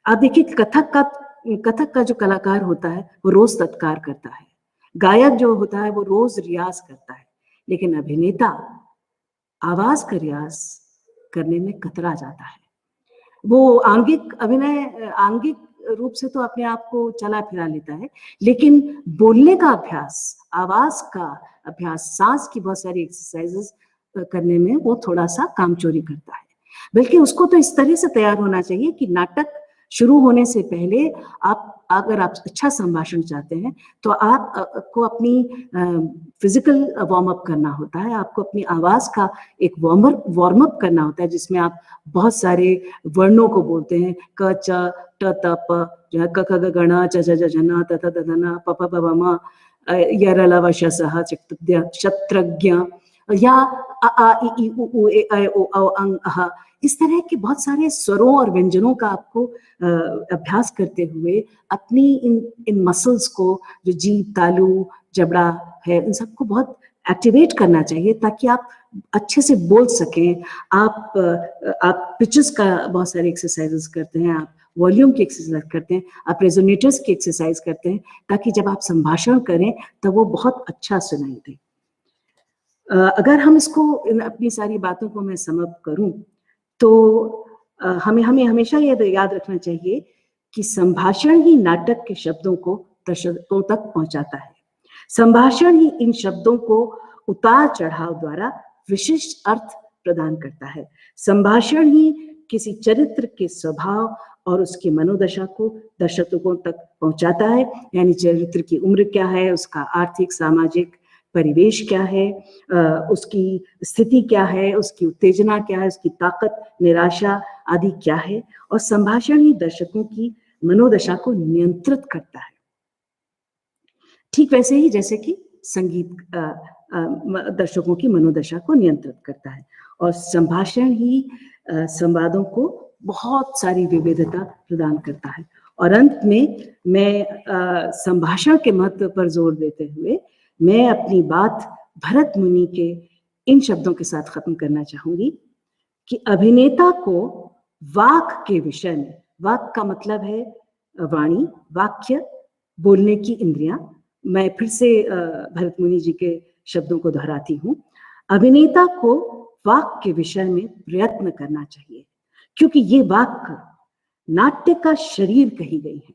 आप देखिए कथक का जो कलाकार होता है वो रोज तत्कार करता है, गायक जो होता है वो रोज रियाज करता है, लेकिन अभिनेता आवाज का रियाज करने में कतरा जाता है। वो आंगिक अभिनय आंगिक रूप से तो अपने आप को चला फिरा लेता है, लेकिन बोलने का अभ्यास, आवाज का अभ्यास, सांस की बहुत सारी एक्सरसाइजेस करने में वो थोड़ा सा कामचोरी करता है। बल्कि उसको तो इस तरह से तैयार होना चाहिए कि नाटक शुरू होने से पहले अगर आप अच्छा संभाषण चाहते हैं तो आपको अपनी फिजिकल वार्म अप करना होता है, आपको अपनी आवाज का एक वार्म अप करना होता है, जिसमें आप बहुत सारे वर्णों को बोलते हैं, क च ट त प, जो है क ख ग घ ण च छ ज झ न त थ द ध न प प ब ब म य र ल व श स ह शत्रज्ञ, या अ आ इ ई उ ऊ ए ऐ ओ औ अं अः। इस तरह के बहुत सारे स्वरों और व्यंजनों का आपको अभ्यास करते हुए अपनी इन मसल्स को, जो जीभ, तालू, जबड़ा है, इन सबको बहुत एक्टिवेट करना चाहिए ताकि आप अच्छे से बोल सकें। आप पिचेस का बहुत सारे एक्सरसाइजेस करते हैं, आप वॉल्यूम की एक्सरसाइज करते हैं, आप रेजोनेटर्स की एक्सरसाइज करते हैं, ताकि जब आप संभाषण करें तब वो बहुत अच्छा सुनाई दे। अगर हम इसको अपनी सारी बातों को मैं सम अप करूं तो हमें हमेशा ये याद रखना चाहिए कि संभाषण ही नाटक के शब्दों को दर्शकों तक पहुंचाता है। संभाषण ही इन शब्दों को उतार चढ़ाव द्वारा विशिष्ट अर्थ प्रदान करता है। संभाषण ही किसी चरित्र के स्वभाव और उसकी मनोदशा को दर्शकों तक पहुंचाता है। यानी चरित्र की उम्र क्या है, उसका आर्थिक सामाजिक परिवेश क्या है, उसकी स्थिति क्या है, उसकी उत्तेजना क्या है, उसकी ताकत, निराशा आदि क्या है, और संभाषण ही दर्शकों की मनोदशा को नियंत्रित करता है। ठीक वैसे ही जैसे कि संगीत दर्शकों की मनोदशा को नियंत्रित करता है, और संभाषण ही संवादों को बहुत सारी विविधता प्रदान करता है। और अंत में मैं संभाषण के महत्व पर जोर देते हुए मैं अपनी बात भरत मुनि के इन शब्दों के साथ खत्म करना चाहूंगी कि अभिनेता को वाक के विषय में, वाक का मतलब है वाणी, वाक्य, बोलने की इंद्रियां। मैं फिर से भरत मुनि जी के शब्दों को दोहराती हूँ। अभिनेता को वाक के विषय में प्रयत्न करना चाहिए, क्योंकि ये वाक नाट्य का शरीर कही गई है,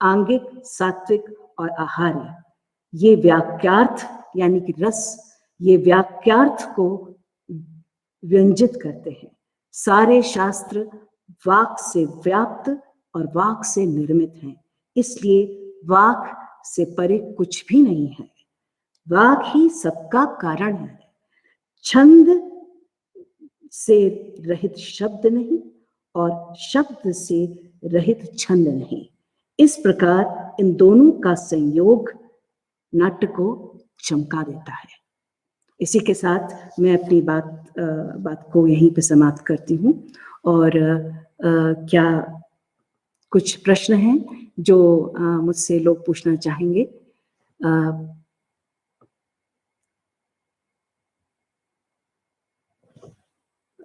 आंगिक, सात्विक और आहार्य। ये वाक्यार्थ यानी कि रस, ये वाक्यार्थ को व्यंजित करते हैं। सारे शास्त्र वाक से व्याप्त और वाक से निर्मित हैं, इसलिए वाक से परे कुछ भी नहीं है। वाक ही सबका कारण है। छंद से रहित शब्द नहीं और शब्द से रहित छंद नहीं। इस प्रकार इन दोनों का संयोग नाट्य को चमका देता है। इसी के साथ मैं अपनी बात को यहीं पे समाप्त करती हूँ। और क्या कुछ प्रश्न हैं जो मुझसे लोग पूछना चाहेंगे?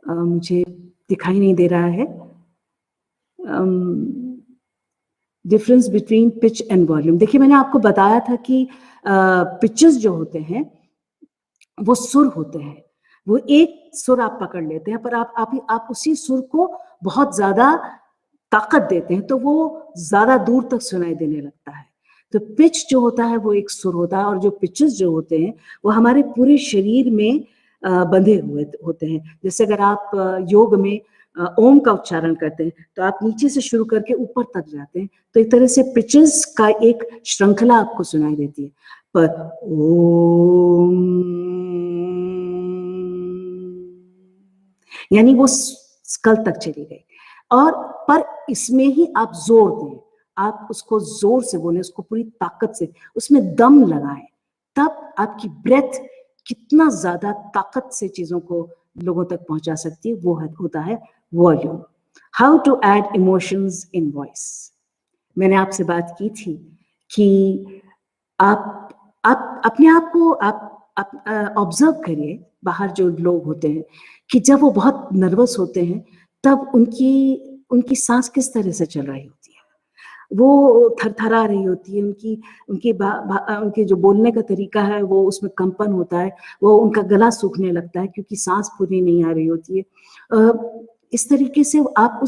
मुझे दिखाई नहीं दे रहा है। Difference between pitch and volume. देखिए, मैंने आपको बताया था कि पिचेस जो होते हैं वो सुर होते हैं। वो एक सुर आप पकड़ लेते हैं, पर आप उसी सुर को बहुत ज्यादा ताकत देते हैं तो वो ज्यादा दूर तक सुनाई देने लगता है। तो पिच जो होता है वो एक सुर होता है, और जो पिचेस जो होते हैं वो हमारे पूरे शरीर में बंधे हुए होते हैं। जैसे अगर आप योग में ओम का उच्चारण करते हैं तो आप नीचे से शुरू करके ऊपर तक जाते हैं, तो एक तरह से पिचेस का एक श्रृंखला आपको सुनाई देती है। पर ओम यानी वो स्कल तक चली गई, और पर इसमें ही आप जोर दें, आप उसको जोर से बोलें, उसको पूरी ताकत से, उसमें दम लगाएं, तब आपकी ब्रेथ कितना ज्यादा ताकत से चीजों को लोगों तक पहुंचा सकती है। वो होता है volume. How to add emotions in voice. मैंने आपसे बात की थी कि आप अपने आप को आप ऑब्जर्व करिए, बाहर जो लोग होते हैं, कि जब वो बहुत नर्वस होते हैं तब उनकी सांस किस तरह से चल रही होती है। वो थरथरा रही होती है, उनके जो बोलने का तरीका है वो उसमें कंपन होता है, वो उनका गला सूखने लगता है क्योंकि सांस पूरी नहीं आ रही होती है। इस तरीके से आप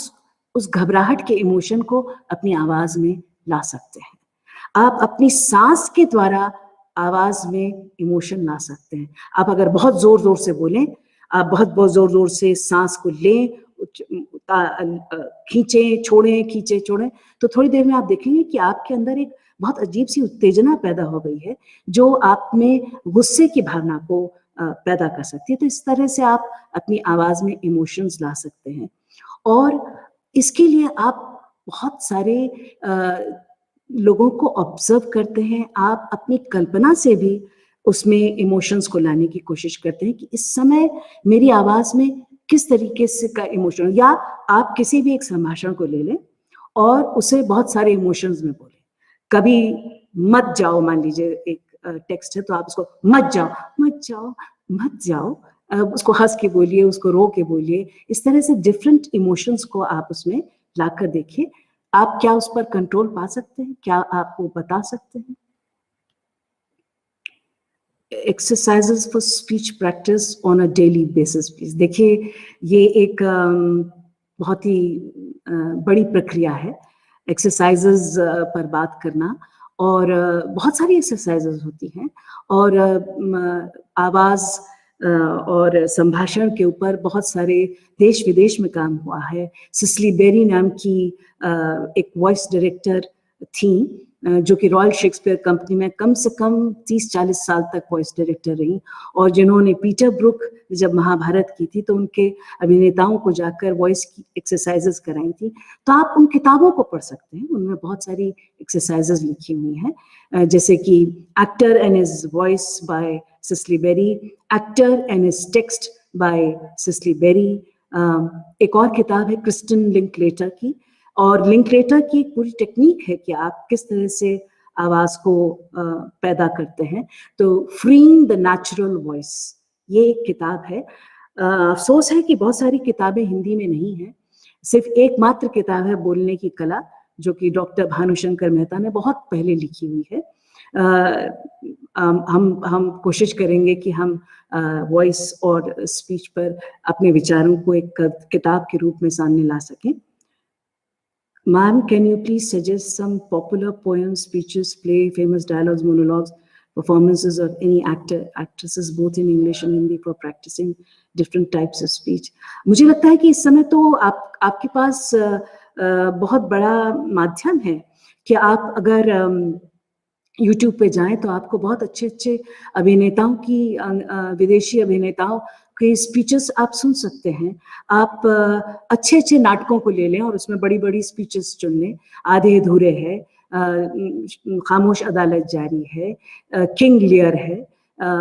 उस घबराहट के इमोशन को अपनी आवाज में ला सकते हैं। आप अपनी सांस के द्वारा आवाज में इमोशन ला सकते हैं। आप अगर बहुत जोर जोर से बोलें, आप बहुत जोर जोर से सांस को लें, खींचें छोड़ें, खींचें छोड़ें, तो थोड़ी देर में आप देखेंगे कि आपके अंदर एक बहुत अजीब सी उत्तेजना पैदा हो गई है जो आप में गुस्से की भावना को पैदा कर सकती है। तो इस तरह से आप अपनी आवाज में इमोशंस ला सकते हैं। और इसके लिए आप बहुत सारे लोगों को ऑब्जर्व करते हैं, आप अपनी कल्पना से भी उसमें इमोशंस को लाने की कोशिश करते हैं कि इस समय मेरी आवाज में किस तरीके से का इमोशन, या आप किसी भी एक संभाषण को ले लें और उसे बहुत सारे इमोशंस में बोलें। कभी मत जाओ, मान लीजिए एक टेक्स्ट है तो आप उसको मत जाओ, मत जाओ, मत जाओ, उसको हंस के बोलिए, उसको रो के बोलिए। इस तरह से डिफरेंट इमोशंस को आप उसमें लाकर देखिए। आप क्या उस पर कंट्रोल पा सकते हैं? क्या आप वो बता सकते हैं? Exercises for speech practice on a daily basis please. देखिए, ये एक बहुत ही बड़ी प्रक्रिया है एक्सरसाइजेस पर बात करना, और बहुत सारी एक्सरसाइजेस होती हैं, और आवाज और संभाषण के ऊपर बहुत सारे देश विदेश में काम हुआ है। सिसली बेरी नाम की एक वॉइस डायरेक्टर थी जो कि रॉयल शेक्सपियर कंपनी में कम से कम 30-40 साल तक वॉइस डायरेक्टर रही, और जिन्होंने पीटर ब्रुक जब महाभारत की थी तो उनके अभिनेताओं को जाकर वॉइस की एक्सरसाइजेस कराई थी। तो आप उन किताबों को पढ़ सकते हैं, उनमें बहुत सारी एक्सरसाइजेस लिखी हुई हैं, जैसे कि actor and his voice by Cicely Berry, actor and his text by Cicely Berry. एक और किताब है क्रिस्टन लिंकलेटर की, और लिंकलेटर की एक पूरी टेक्निक है कि आप किस तरह से आवाज को पैदा करते हैं। तो फ्रीइंग द नेचुरल वॉइस, ये एक किताब है। अफसोस है कि बहुत सारी किताबें हिंदी में नहीं है। सिर्फ एकमात्र किताब है बोलने की कला, जो कि डॉक्टर भानुशंकर मेहता ने बहुत पहले लिखी हुई है। हम कोशिश करेंगे कि हम वॉइस और स्पीच पर अपने विचारों को एक किताब के रूप में सामने ला सकें। Ma'am, can you please suggest some popular poems, speeches, play, famous dialogues, monologues, performances of any actor, actresses, both in English and Hindi, for practicing different types of speech? मुझे लगता है कि इस समय तो आपके पास बहुत बड़ा माध्यम है कि आप अगर YouTube पे जाएं तो आपको बहुत अच्छे अभिनेताओं की, विदेशी अभिनेताओं के स्पीचेस आप सुन सकते हैं। आप अच्छे नाटकों को ले लें और उसमें बड़ी स्पीचेस चुन लें। आधे अधूरे है, खामोश अदालत जारी है, किंग लियर है,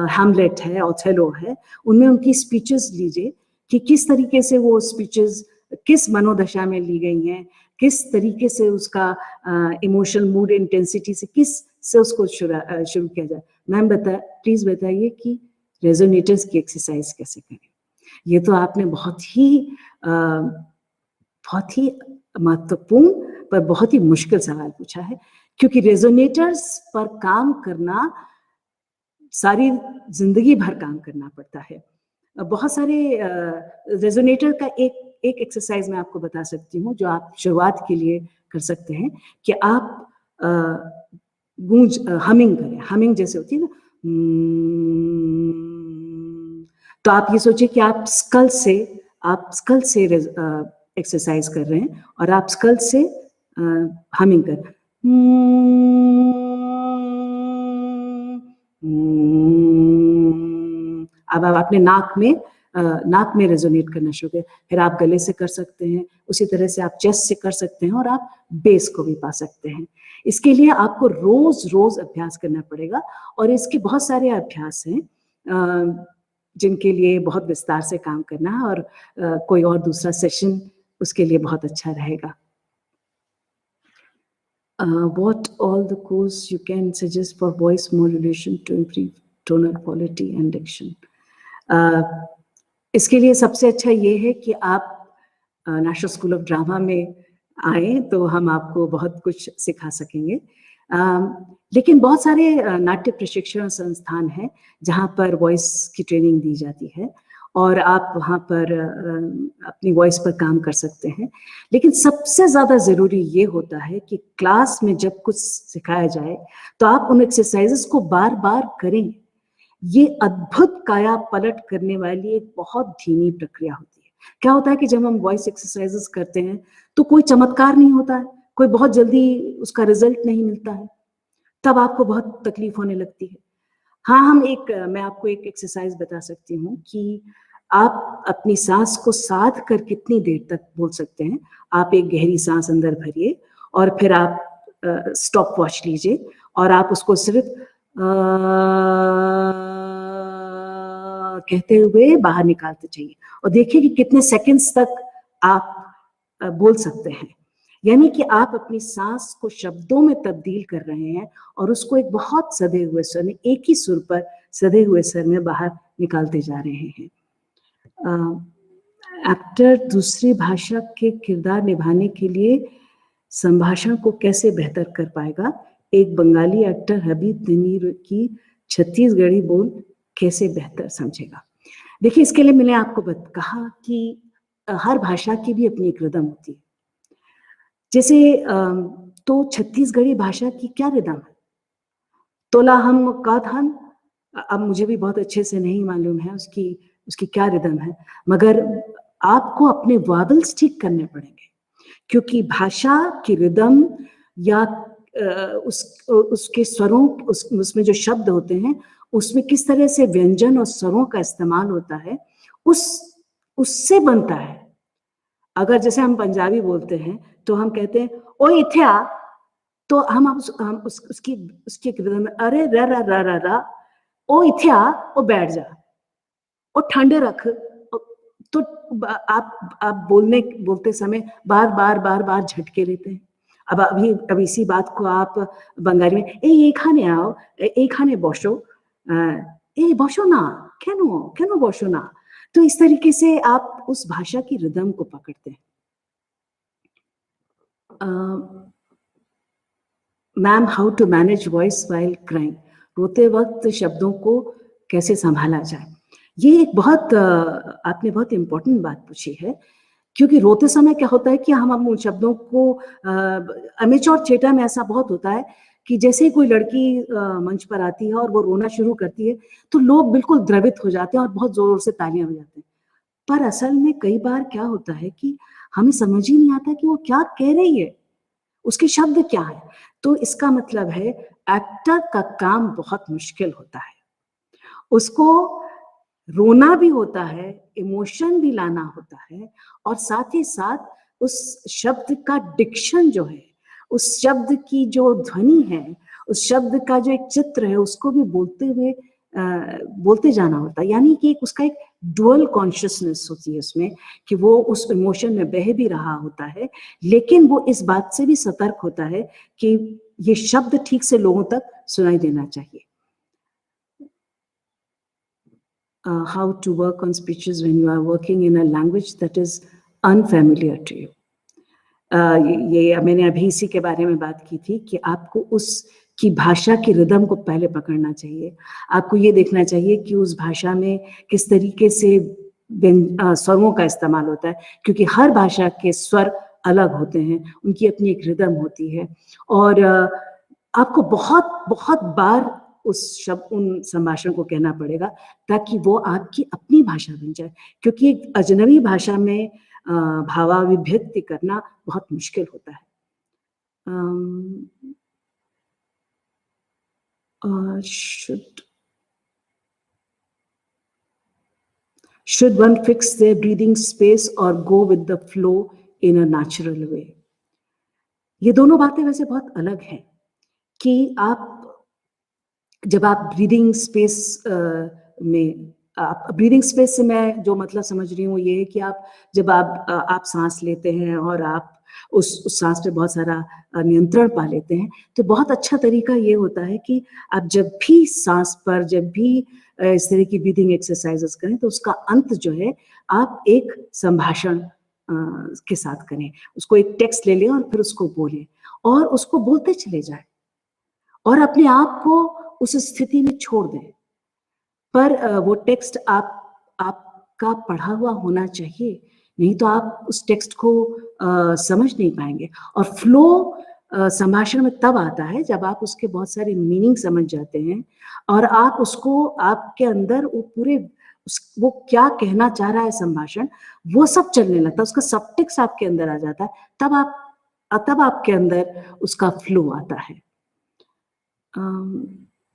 हैमलेट है, ओथेलो है। उनमें उनकी स्पीचेस लीजिए कि किस तरीके से वो स्पीचेस किस मनोदशा में ली गई हैं, किस तरीके से उसका इमोशनल मूड इंटेंसिटी से उसको शुरू किया जाए। मैम प्लीज बताइए कि रेजोनेटर्स की एक्सरसाइज कैसे करें। ये तो आपने बहुत ही महत्वपूर्ण पर बहुत ही मुश्किल सवाल पूछा है, क्योंकि रेजोनेटर्स पर काम करना सारी जिंदगी भर काम करना पड़ता है। बहुत सारे रेजोनेटर का एक एक्सरसाइज मैं आपको बता सकती हूँ जो आप शुरुआत के लिए कर सकते हैं कि आप गूंज हमिंग करें। हमिंग जैसे होती है ना, तो आप ये सोचिए कि आप स्कल से एक्सरसाइज कर रहे हैं और आप स्कल से हमिंग कर, अब आप अपने नाक में रेजोनेट करना शुरू करें। फिर आप गले से कर सकते हैं, उसी तरह से आप चेस्ट से कर सकते हैं, और आप बेस को भी पा सकते हैं। इसके लिए आपको रोज अभ्यास करना पड़ेगा, और इसके बहुत सारे अभ्यास हैं जिनके लिए बहुत विस्तार से काम करना है, और कोई और दूसरा सेशन उसके लिए बहुत अच्छा रहेगा। What all the course you can suggest for voice modulation to improve tonal quality and diction? इसके लिए सबसे अच्छा ये है कि आप नेशनल स्कूल ऑफ ड्रामा में आए तो हम आपको बहुत कुछ सिखा सकेंगे। लेकिन बहुत सारे नाट्य प्रशिक्षण संस्थान हैं जहाँ पर वॉइस की ट्रेनिंग दी जाती है और आप वहाँ पर अपनी वॉइस पर काम कर सकते हैं। लेकिन सबसे ज़्यादा ज़रूरी ये होता है कि क्लास में जब कुछ सिखाया जाए तो आप उन एक्सरसाइजेस को बार बार करें। ये अद्भुत काया पलट करने वाली एक बहुत धीमी प्रक्रिया होती है। क्या होता है कि जब हम वॉइस एक्सरसाइजेस करते हैं तो कोई चमत्कार नहीं होता है, कोई बहुत जल्दी उसका रिजल्ट नहीं मिलता है, तब आपको बहुत तकलीफ होने लगती है। हाँ, मैं आपको एक एक्सरसाइज बता सकती हूँ कि आप अपनी सांस को साध कर कितनी देर तक बोल सकते हैं। आप एक गहरी सांस अंदर भरिए और फिर आप स्टॉप वॉच लीजिए और आप उसको सिर्फ कहते हुए बाहर निकालते जाइए और देखिए कि कितने सेकंड्स तक आप बोल सकते हैं। यानी कि आप अपनी सांस को शब्दों में तब्दील कर रहे हैं और उसको एक बहुत सधे हुए स्वर में, एक ही सुर पर सधे हुए स्वर में बाहर निकालते जा रहे हैं। एक्टर दूसरी भाषा के किरदार निभाने के लिए संभाषण को कैसे बेहतर कर पाएगा? एक बंगाली एक्टर हबीब तमीर की छत्तीसगढ़ी बोल कैसे बेहतर समझेगा? देखिए, इसके लिए मैंने आपको कहा कि हर भाषा की भी अपनी एक रिदम होती है। जैसे तो छत्तीसगढ़ी भाषा की क्या रिदम है? तोला हम काथन, अब मुझे भी बहुत अच्छे से नहीं मालूम है उसकी क्या रिदम है, मगर आपको अपने वावल्स ठीक करने पड़ेंगे क्योंकि भाषा की रिदम या उसके स्वरों उसमें जो शब्द होते हैं उसमें किस तरह से व्यंजन और स्वरों का इस्तेमाल होता है उससे बनता है। अगर जैसे हम पंजाबी बोलते हैं तो हम कहते हैं ओ इथे आ, तो हम उसकी रिदम में अरे र र र र र ओ इथे आ, ओ बैठ जा, ओ ठंडे रख। तो आप बोलते समय बार बार बार बार झटके लेते हैं। अब इसी बात को आप बंगाली में ए खाने आओ, ए खाने बसो, ए बसो ना, केनो बसो ना। तो इस तरीके से आप उस भाषा की रिदम को पकड़ते हैं। Ma'am, how to manage voice while crying? रोते वक्त शब्दों को कैसे संभाला जाए? ये एक आपने बहुत इम्पोर्टेंट बात पूछी है क्योंकि रोते समय क्या होता है कि हम उन शब्दों को अमेच्योर थिएटर में ऐसा बहुत होता है कि जैसे ही कोई लड़की मंच पर आती है और वो रोना शुरू करती है तो लोग बिल्कुल द्रवित हो जाते हैं और बहुत जोर से तालियां बजाते हैं। पर असल में कई बार क्या होता है कि हमें समझ ही नहीं आता कि वो क्या कह रही है, उसके शब्द क्या है। तो इसका मतलब है एक्टर का काम बहुत मुश्किल होता है। उसको रोना भी होता है, इमोशन भी लाना होता है और साथ ही साथ उस शब्द का डिक्शन जो है, उस शब्द की जो ध्वनि है, उस शब्द का जो एक चित्र है उसको भी बोलते जाना होता है। यानी कि उसका एक डुअल कॉन्शियसनेस होती है उसमें कि वो उस इमोशन में बह भी रहा होता है, लेकिन वो इस बात से भी सतर्क होता है कि ये शब्द ठीक से लोगों तक सुनाई देना चाहिए। How to work on speeches when you are working in a language that is unfamiliar to you. ये मैंने अभी इसी के बारे में बात की थी कि आपको उसकी भाषा की रिदम को पहले पकड़ना चाहिए। आपको ये देखना चाहिए कि उस भाषा में किस तरीके से स्वरों का इस्तेमाल होता है क्योंकि हर भाषा के स्वर अलग होते हैं, उनकी अपनी एक रिदम होती है और आपको बहुत बहुत बार उन संभाषण को कहना पड़ेगा ताकि वो आपकी अपनी भाषा बन जाए क्योंकि एक अजनबी भाषा में भावाभिव्यक्ति करना बहुत मुश्किल होता है। Should one fix their breathing space or go with the flow in a natural way? ये दोनों बातें वैसे बहुत अलग हैं कि जब आप ब्रीदिंग स्पेस ब्रीदिंग स्पेस से मैं जो मतलब समझ रही हूँ ये है कि जब आप सांस लेते हैं और आप उस सांस पे बहुत सारा नियंत्रण पा लेते हैं तो बहुत अच्छा तरीका ये होता है कि आप जब भी सांस पर जब भी इस तरह की ब्रीदिंग एक्सरसाइजेस करें तो उसका अंत जो है आप एक संभाषण के साथ करें। उसको एक टेक्स्ट ले लें और फिर उसको बोलें और उसको बोलते चले जाएं और अपने आप को उस स्थिति में छोड़ दें। पर वो टेक्स्ट आपका पढ़ा हुआ होना चाहिए, नहीं तो आप उस टेक्स्ट को समझ नहीं पाएंगे। और फ्लो संभाषण में तब आता है जब आप उसके बहुत सारे मीनिंग समझ जाते हैं और आप उसको, आपके अंदर वो पूरे वो क्या कहना चाह रहा है संभाषण, वो सब चलने लगता है, उसका सबटेक्स्ट आपके अंदर आ जाता है, तब आपके अंदर उसका फ्लो आता है।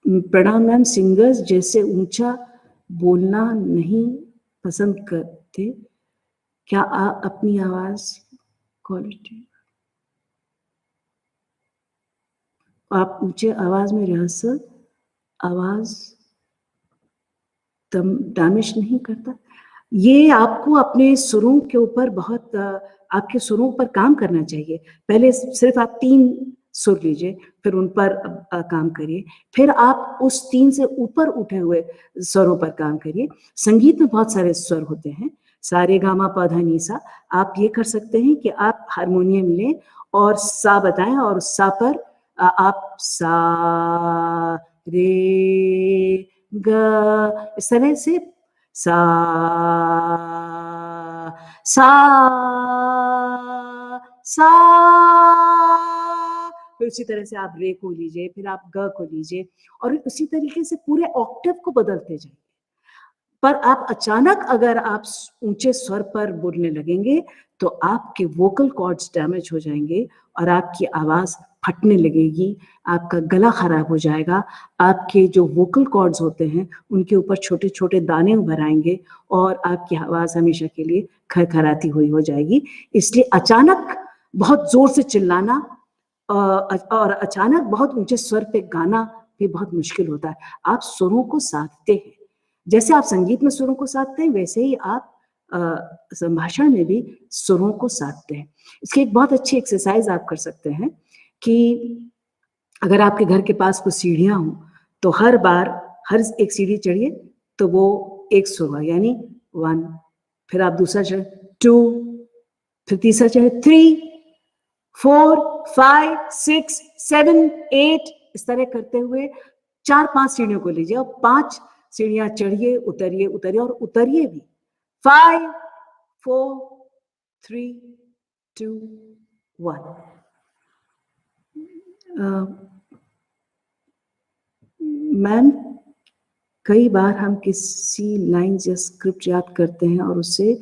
प्रणाम मैम, सिंगर्स जैसे ऊंचा बोलना नहीं पसंद करते, क्या आप अपनी आवाज क्वालिटी, आप ऊंचे आवाज में रिहर्सल आवाज डैमेज नहीं करता? ये आपको अपने सुरों के ऊपर बहुत आपके सुरों पर काम करना चाहिए। पहले सिर्फ आप 3 सुर लीजिए, फिर उन पर काम करिए, फिर आप उस 3 से ऊपर उठे हुए स्वरों पर काम करिए। संगीत में बहुत सारे स्वर होते हैं, सा रे गा मा पा धा नी सा। आप ये कर सकते हैं कि आप हारमोनियम लें और सा बताएं और सा पर आप सा रे ग, इस तरह से सा सा सा, फिर उसी तरह से आप रे को लीजिए, फिर आप ग को लीजिए और उसी तरीके से पूरे ऑक्टेव को बदलते जाइए। पर आप अचानक अगर आप ऊंचे स्वर पर बोलने लगेंगे तो आपके वोकल कॉर्ड्स डैमेज हो जाएंगे और आपकी आवाज फटने लगेगी, आपका गला खराब हो जाएगा, आपके जो वोकल कॉर्ड्स होते हैं उनके ऊपर छोटे छोटे दाने उभर आएंगे और आपकी आवाज हमेशा के लिए खरखराती हुई हो जाएगी। इसलिए अचानक बहुत जोर से चिल्लाना और अचानक बहुत ऊंचे स्वर पे गाना भी बहुत मुश्किल होता है। आप सुरों को साधते हैं, जैसे आप संगीत में सुरों को साधते हैं वैसे ही आप संभाषण में भी सुरों को साधते हैं। इसकी एक बहुत अच्छी एक्सरसाइज आप कर सकते हैं कि अगर आपके घर के पास कुछ सीढ़ियां हो तो हर बार हर एक सीढ़ी चढ़िए तो वो एक सुर हुआ, यानी 1, फिर आप दूसरा चढ़े 2, फिर तीसरा चढ़े 3, 4, 5, 6, 7, 8, इस तरह करते हुए 4-5 सीढ़ियों को लीजिए और 5 सीढ़ियां चढ़िए, उतरिए उतरिए और उतरिए भी। 5, 4, 3, 2, 1। मैम, कई बार हम किसी लाइन्स या स्क्रिप्ट याद करते हैं और उसे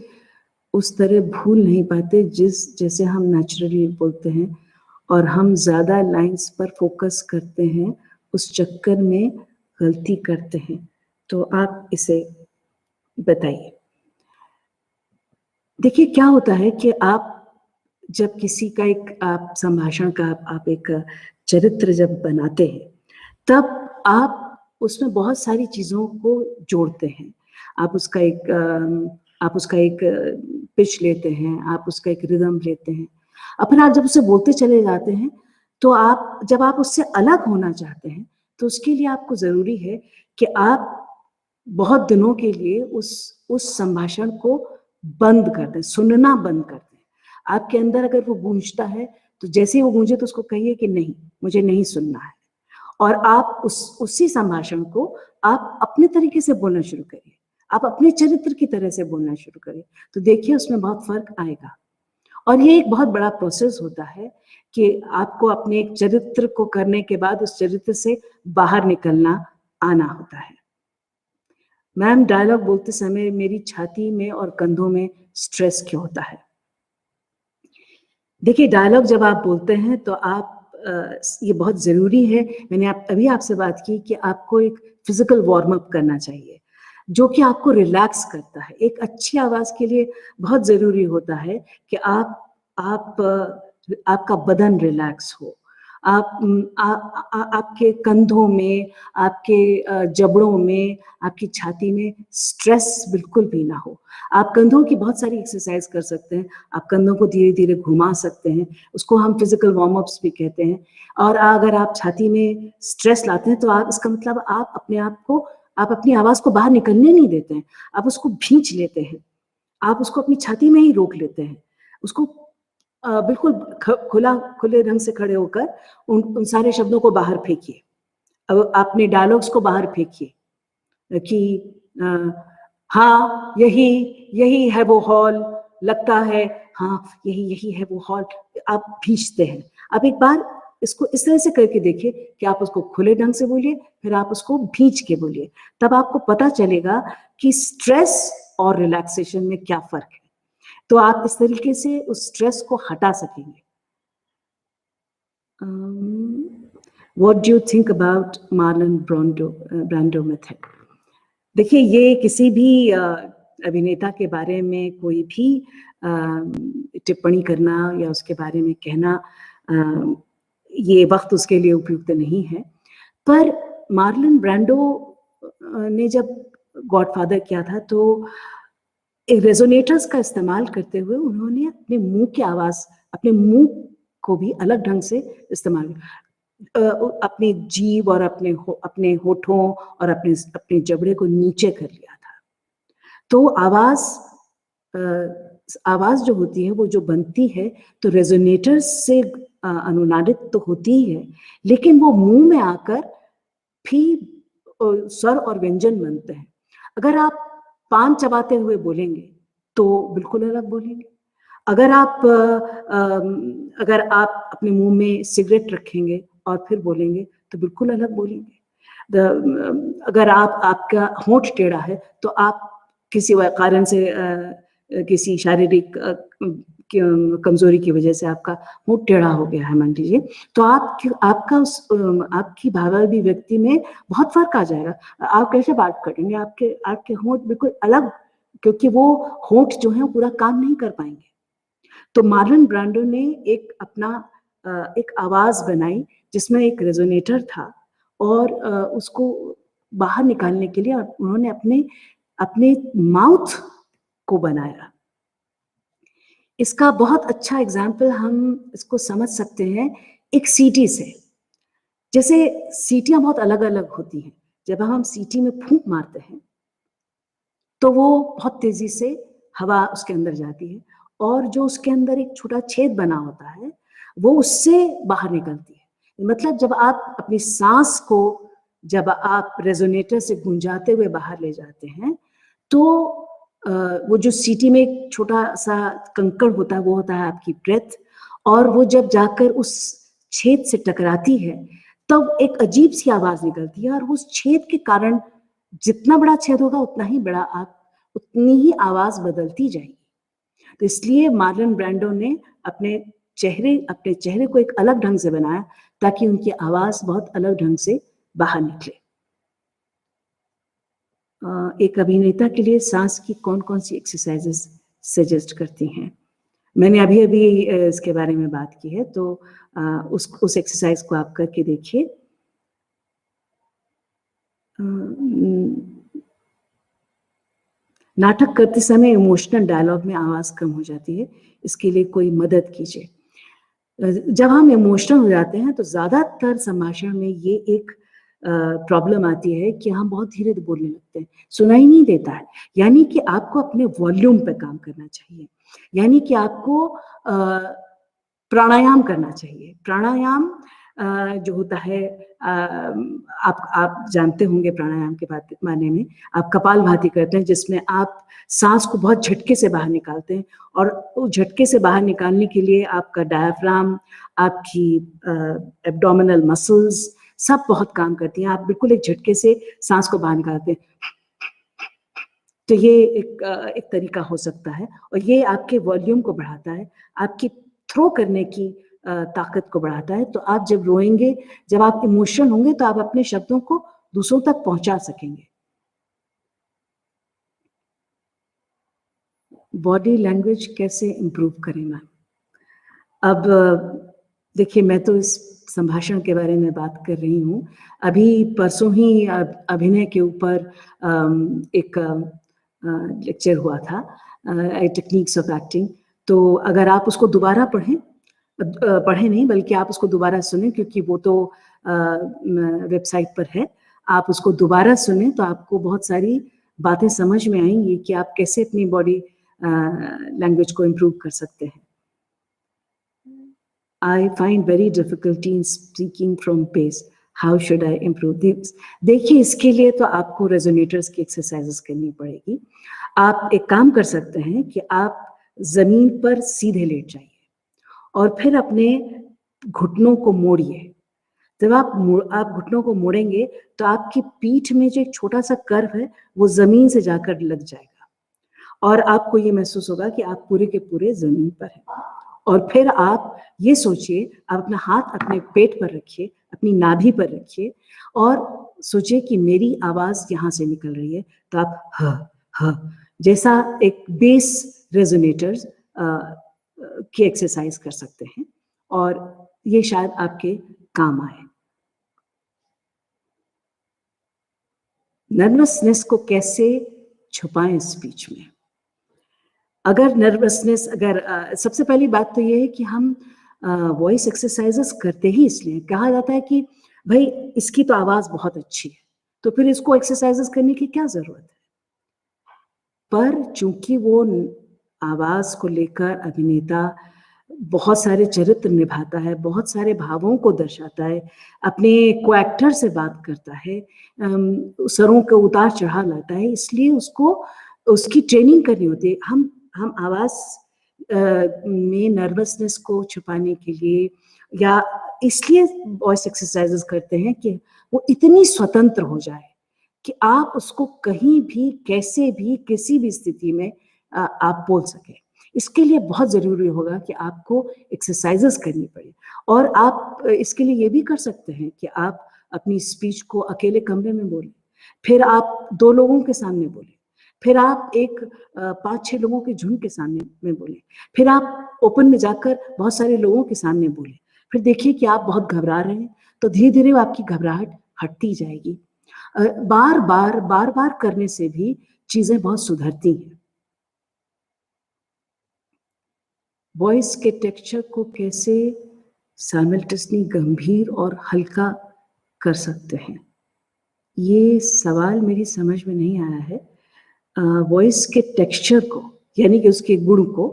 उस तरह भूल नहीं पाते जैसे हम नेचुरली बोलते हैं और हम ज़्यादा लाइन्स पर फोकस करते हैं, उस चक्कर में गलती करते हैं, तो आप इसे बताइए। देखिए क्या होता है कि आप जब किसी का एक आप संभाषण का आप एक चरित्र जब बनाते हैं तब आप उसमें बहुत सारी चीज़ों को जोड़ते हैं। आप उसका एक पिच लेते हैं, आप उसका एक रिदम लेते हैं। फिर आप जब उसे बोलते चले जाते हैं तो जब आप उससे अलग होना चाहते हैं तो उसके लिए आपको ज़रूरी है कि आप बहुत दिनों के लिए उस संभाषण को बंद कर दें, सुनना बंद कर दें। आपके अंदर अगर वो गूंजता है तो जैसे ही वो गूंजे तो उसको कहिए कि नहीं, मुझे नहीं सुनना है, और आप उसी संभाषण को आप अपने तरीके से बोलना शुरू करिए, आप अपने चरित्र की तरह से बोलना शुरू करिए, तो देखिए उसमें बहुत फर्क आएगा। और ये एक बहुत बड़ा प्रोसेस होता है कि आपको अपने एक चरित्र को करने के बाद उस चरित्र से बाहर निकलना आना होता है। मैम, डायलॉग बोलते समय मेरी छाती में और कंधों में स्ट्रेस क्यों होता है? देखिए, डायलॉग जब आप बोलते हैं तो आप ये बहुत ज़रूरी है, मैंने अभी आपसे बात की कि आपको एक फिजिकल वार्म अप करना चाहिए जो कि आपको रिलैक्स करता है। एक अच्छी आवाज़ के लिए बहुत ज़रूरी होता है कि आपका बदन रिलैक्स हो, आपके कंधों में, आपके जबड़ों में, आपकी छाती में स्ट्रेस बिल्कुल भी ना हो। आप कंधों की बहुत सारी एक्सरसाइज कर सकते हैं, आप कंधों को धीरे धीरे घुमा सकते हैं, उसको हम फिजिकल वार्म अप्स भी कहते हैं। और अगर आप छाती में स्ट्रेस लाते हैं तो इसका मतलब आप अपनी आवाज़ को बाहर निकलने नहीं देते हैं, आप उसको खींच लेते हैं, आप उसको अपनी छाती में ही रोक लेते हैं। उसको बिल्कुल खुले ढंग से खड़े होकर उन सारे शब्दों को बाहर फेंकिए। अब अपने डायलॉग्स को बाहर फेंकिए कि हाँ यही है वो हॉल, लगता है हाँ यही है वो हॉल। आप खींचते हैं। आप एक बार इसको इस तरह से करके देखिए कि आप उसको खुले ढंग से बोलिए, फिर आप उसको भींच के बोलिए, तब आपको पता चलेगा कि स्ट्रेस और रिलैक्सेशन में क्या फर्क है। तो आप इस तरीके से उस स्ट्रेस को हटा सकेंगे। What do you think about Marlon Brando method? देखिए, ये किसी भी अभिनेता के बारे में कोई भी टिप्पणी करना या उसके बारे में कहना, ये वक्त उसके लिए उपयुक्त नहीं है। पर मार्लन ब्रांडो ने जब गॉडफादर किया था तो रेजोनेटर्स का इस्तेमाल करते हुए उन्होंने अपने मुंह की आवाज, अपने मुंह को भी अलग ढंग से इस्तेमाल, अपने जीभ और अपने होठों और अपने जबड़े को नीचे कर लिया था। तो आवाज जो होती है वो जो बनती है तो रेजोनेटर्स से अनुनादित तो होती ही है, लेकिन वो मुंह में आकर भी स्वर और व्यंजन बनते हैं। अगर आप पान चबाते हुए बोलेंगे तो बिल्कुल अलग बोलेंगे। अगर आप अपने मुंह में सिगरेट रखेंगे और फिर बोलेंगे तो बिल्कुल अलग बोलेंगे। अगर आपका होंठ टेढ़ा है तो आप किसी कारण से किसी शारीरिक कमजोरी की वजह से आपका होंठ टेढ़ा हो गया है मान लीजिए, तो आपकी भावाभिव्यक्ति में बहुत फर्क आ जाएगा। आप कैसे बात करेंगे, आपके होंठ बिल्कुल अलग, क्योंकि वो होंठ जो है पूरा काम नहीं कर पाएंगे। तो मार्लन ब्रांडो ने एक आवाज बनाई जिसमें एक रेजोनेटर था और उसको बाहर निकालने के लिए उन्होंने अपने माउथ को बनाया। इसका बहुत अच्छा एग्जाम्पल हम इसको समझ सकते हैं एक सीटी से। जैसे सीटियां बहुत अलग अलग होती हैं। जब हम सीटी में फूंक मारते हैं तो वो बहुत तेजी से हवा उसके अंदर जाती है और जो उसके अंदर एक छोटा छेद बना होता है वो उससे बाहर निकलती है। मतलब जब आप अपनी सांस को जब आप रेजोनेटर से गुंजाते हुए बाहर ले जाते हैं तो वो जो सीटी में एक छोटा सा कंकड़ होता है वो होता है आपकी ब्रेथ, और वो जब जाकर उस छेद से टकराती है तब एक अजीब सी आवाज निकलती है और उस छेद के कारण जितना बड़ा छेद होगा उतनी ही आवाज बदलती जाएगी। तो इसलिए मार्लन ब्रांडो ने अपने चेहरे को एक अलग ढंग से बनाया ताकि उनकी आवाज बहुत अलग ढंग से बाहर निकले। एक अभिनेता के लिए सांस की कौन कौन सी एक्सरसाइजेस सजेस्ट करती हैं? मैंने अभी इसके बारे में बात की है, तो उस एक्सरसाइज को आप करके देखिए। नाटक करते समय इमोशनल डायलॉग में आवाज कम हो जाती है, इसके लिए कोई मदद कीजिए। जब हम इमोशनल हो जाते हैं तो ज्यादातर संभाषण में ये एक प्रॉब्लम आती है कि हम बहुत धीरे बोलने लगते हैं, सुनाई नहीं देता है। यानी कि आपको अपने वॉल्यूम पे काम करना चाहिए, यानी कि आपको प्राणायाम करना चाहिए। प्राणायाम जो होता है, आप जानते होंगे प्राणायाम के बारे में। आप कपालभाति करते हैं जिसमें आप सांस को बहुत झटके से बाहर निकालते हैं और उस झटके से बाहर निकालने के लिए आपका डायफ्राम, आपकी एब्डोमिनल मसल्स सब बहुत काम करती हैं। आप बिल्कुल एक झटके से सांस को बाहर निकालते हैं, तो ये एक तरीका हो सकता है और ये आपके वॉल्यूम को बढ़ाता है, आपकी थ्रो करने की ताकत को बढ़ाता है। तो आप जब रोएंगे, जब आप इमोशनल होंगे तो आप अपने शब्दों को दूसरों तक पहुंचा सकेंगे। बॉडी लैंग्वेज कैसे इम्प्रूव करें मैम? अब देखिए, मैं तो इस संभाषण के बारे में बात कर रही हूँ। अभी परसों ही अभिनय के ऊपर एक लेक्चर हुआ था, टेक्निक्स ऑफ एक्टिंग। तो अगर आप उसको दोबारा पढ़ें नहीं बल्कि आप उसको दोबारा सुनें, क्योंकि वो तो वेबसाइट पर है। आप उसको दोबारा सुनें तो आपको बहुत सारी बातें समझ में आएंगी कि आप कैसे अपनी बॉडी लैंग्वेज को इम्प्रूव कर सकते हैं। I find very difficulty in speaking from pace. How should I improve this? देखिए, इसके लिए तो आपको रेजोनेटर्स की एक्सरसाइजेस करनी पड़ेगी। आप एक काम कर सकते हैं कि आप जमीन पर सीधे लेट जाइए और फिर अपने घुटनों को मोड़िए। जब आप घुटनों को मोड़ेंगे तो आपकी पीठ में जो एक छोटा सा कर्व है वो जमीन से जाकर लग जाएगा और आपको ये महसूस होगा कि आप पूरे के पूरे जमीन पर हैं। और फिर आप ये सोचिए, आप अपना हाथ अपने पेट पर रखिए, अपनी नाभि पर रखिए और सोचिए कि मेरी आवाज यहाँ से निकल रही है। तो आप ह ह जैसा एक बेस रेजोनेटर्स की एक्सरसाइज कर सकते हैं और ये शायद आपके काम आए। नर्वसनेस को कैसे छुपाएं स्पीच में? अगर नर्वसनेस सबसे पहली बात तो ये है कि हम वॉइस एक्सरसाइजेस करते ही इसलिए, कहा जाता है कि भाई इसकी तो आवाज बहुत अच्छी है तो फिर इसको एक्सरसाइजेस करने की क्या जरूरत है। पर चूंकि वो आवाज को लेकर अभिनेता बहुत सारे चरित्र निभाता है, बहुत सारे भावों को दर्शाता है, अपने को एक्टर से बात करता है, स्वरों को उतार चढ़ाव लाता है, इसलिए उसको उसकी ट्रेनिंग करनी होती है। हम आवाज में नर्वसनेस को छुपाने के लिए या इसलिए वॉइस एक्सरसाइजेस करते हैं कि वो इतनी स्वतंत्र हो जाए कि आप उसको कहीं भी, कैसे भी, किसी भी स्थिति में आप बोल सके। इसके लिए बहुत जरूरी होगा कि आपको एक्सरसाइजेस करनी पड़े और आप इसके लिए ये भी कर सकते हैं कि आप अपनी स्पीच को अकेले कमरे में बोलें, फिर आप 2 लोगों के सामने बोलें, फिर आप एक 5-6 लोगों के झुंड के सामने में बोलें, फिर आप ओपन में जाकर बहुत सारे लोगों के सामने बोलें। फिर देखिए कि आप बहुत घबरा रहे हैं तो धीरे धीरे आपकी घबराहट हटती जाएगी। बार बार करने से भी चीजें बहुत सुधरती हैं। वॉइस के टेक्सचर को कैसे साइमल्टेनियसली गंभीर और हल्का कर सकते हैं? ये सवाल मेरी समझ में नहीं आया है। वॉइस के टेक्सचर को यानी कि उसके गुण को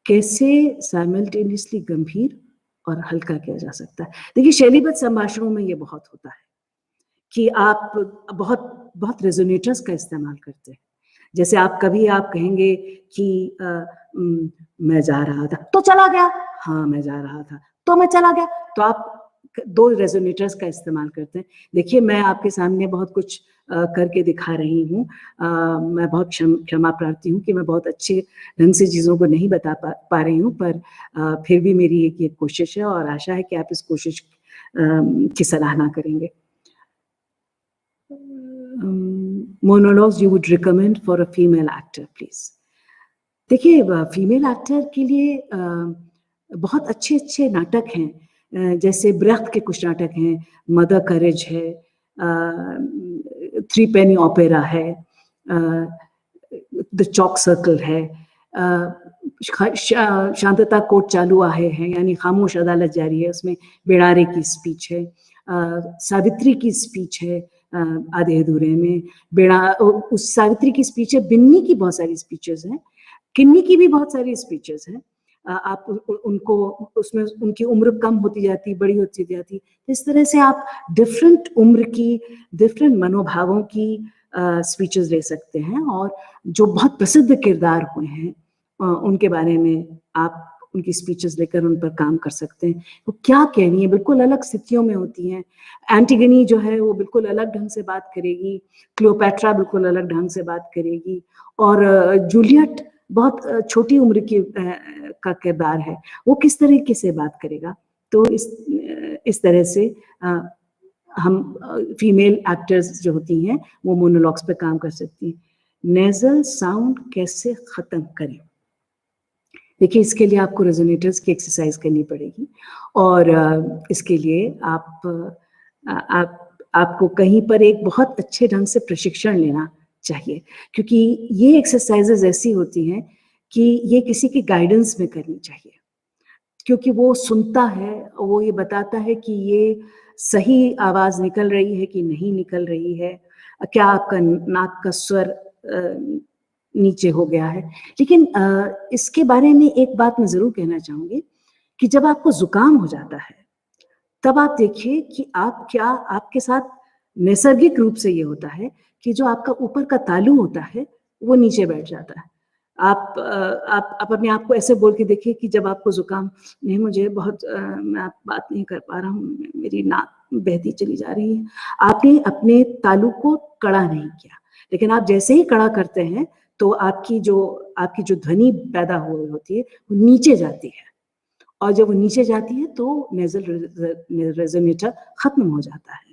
कैसे साइमल्टेनियसली गंभीर और हल्का किया जा सकता है? देखिए, शैलीबद्ध संभाषणों में ये बहुत होता है कि आप बहुत रेजोनेटर्स का इस्तेमाल करते हैं। जैसे आप कहेंगे कि मैं जा रहा था तो चला गया, हाँ मैं जा रहा था तो मैं चला गया, तो आप 2 रेजोनेटर्स का इस्तेमाल करते हैं। देखिए, मैं आपके सामने बहुत कुछ करके दिखा रही हूँ। मैं बहुत क्षमा प्रार्थी हूँ कि मैं बहुत अच्छे ढंग से चीज़ों को नहीं बता पा रही हूँ, पर फिर भी मेरी एक कोशिश है और आशा है कि आप इस कोशिश की सराहना करेंगे। Monologues you would recommend for a female actor please? देखिए, फीमेल एक्टर के लिए बहुत अच्छे नाटक हैं, जैसे ब्रेख्त के कुछ नाटक हैं, मदर करेज है, 3 पेनी ओपेरा है, द चॉक सर्कल है, शांतता कोर्ट चालू आहे है यानी खामोश अदालत जारी है, उसमें बेड़ारे की स्पीच है, सावित्री की स्पीच है आधे अधूरे में, उस सावित्री की स्पीच है, बिन्नी की बहुत सारी स्पीचेस हैं, किन्नी की भी बहुत सारी स्पीचेस हैं। आप उनको उसमें उनकी उम्र कम होती जाती, बड़ी होती जाती, इस तरह से आप डिफरेंट उम्र की, डिफरेंट मनोभावों की स्पीचेस ले सकते हैं और जो बहुत प्रसिद्ध किरदार हुए हैं उनके बारे में आप उनकी स्पीचेस लेकर उन पर काम कर सकते हैं। वो क्या कह रही है, बिल्कुल अलग स्थितियों में होती हैं। एंटिगनी जो है वो बिल्कुल अलग ढंग से बात करेगी, क्लियोपैट्रा बिल्कुल अलग ढंग से बात करेगी और जूलियट बहुत छोटी उम्र की का किरदार है, वो किस तरीके से बात करेगा। तो इस तरह से हम फीमेल एक्टर्स जो होती हैं वो मोनोलॉग्स पे काम कर सकती हैं। नेजल साउंड कैसे खत्म करें? देखिए, इसके लिए आपको रेजोनेटर्स की एक्सरसाइज करनी पड़ेगी और इसके लिए आपको कहीं पर एक बहुत अच्छे ढंग से प्रशिक्षण लेना चाहिए, क्योंकि ये एक्सरसाइजेज ऐसी होती हैं कि ये किसी के गाइडेंस में करनी चाहिए, क्योंकि वो सुनता है, वो ये बताता है कि ये सही आवाज निकल रही है कि नहीं निकल रही है, क्या आपका नाक का स्वर नीचे हो गया है। लेकिन इसके बारे में एक बात मैं जरूर कहना चाहूंगी कि जब आपको जुकाम हो जाता है तब आप देखिए कि आपके साथ नैसर्गिक रूप से ये होता है कि जो आपका ऊपर का तालू होता है वो नीचे बैठ जाता है। आप अपने आप को ऐसे बोल के देखिए कि जब आपको जुकाम, नहीं मुझे बहुत मैं बात नहीं कर पा रहा हूँ, मेरी नाक बहती चली जा रही है। आपने अपने तालू को कड़ा नहीं किया, लेकिन आप जैसे ही कड़ा करते हैं तो आपकी जो ध्वनि पैदा हो रही होती है वो नीचे जाती है, और जब वो नीचे जाती है तो नेज़ल रेज़ोनेटर खत्म हो जाता है।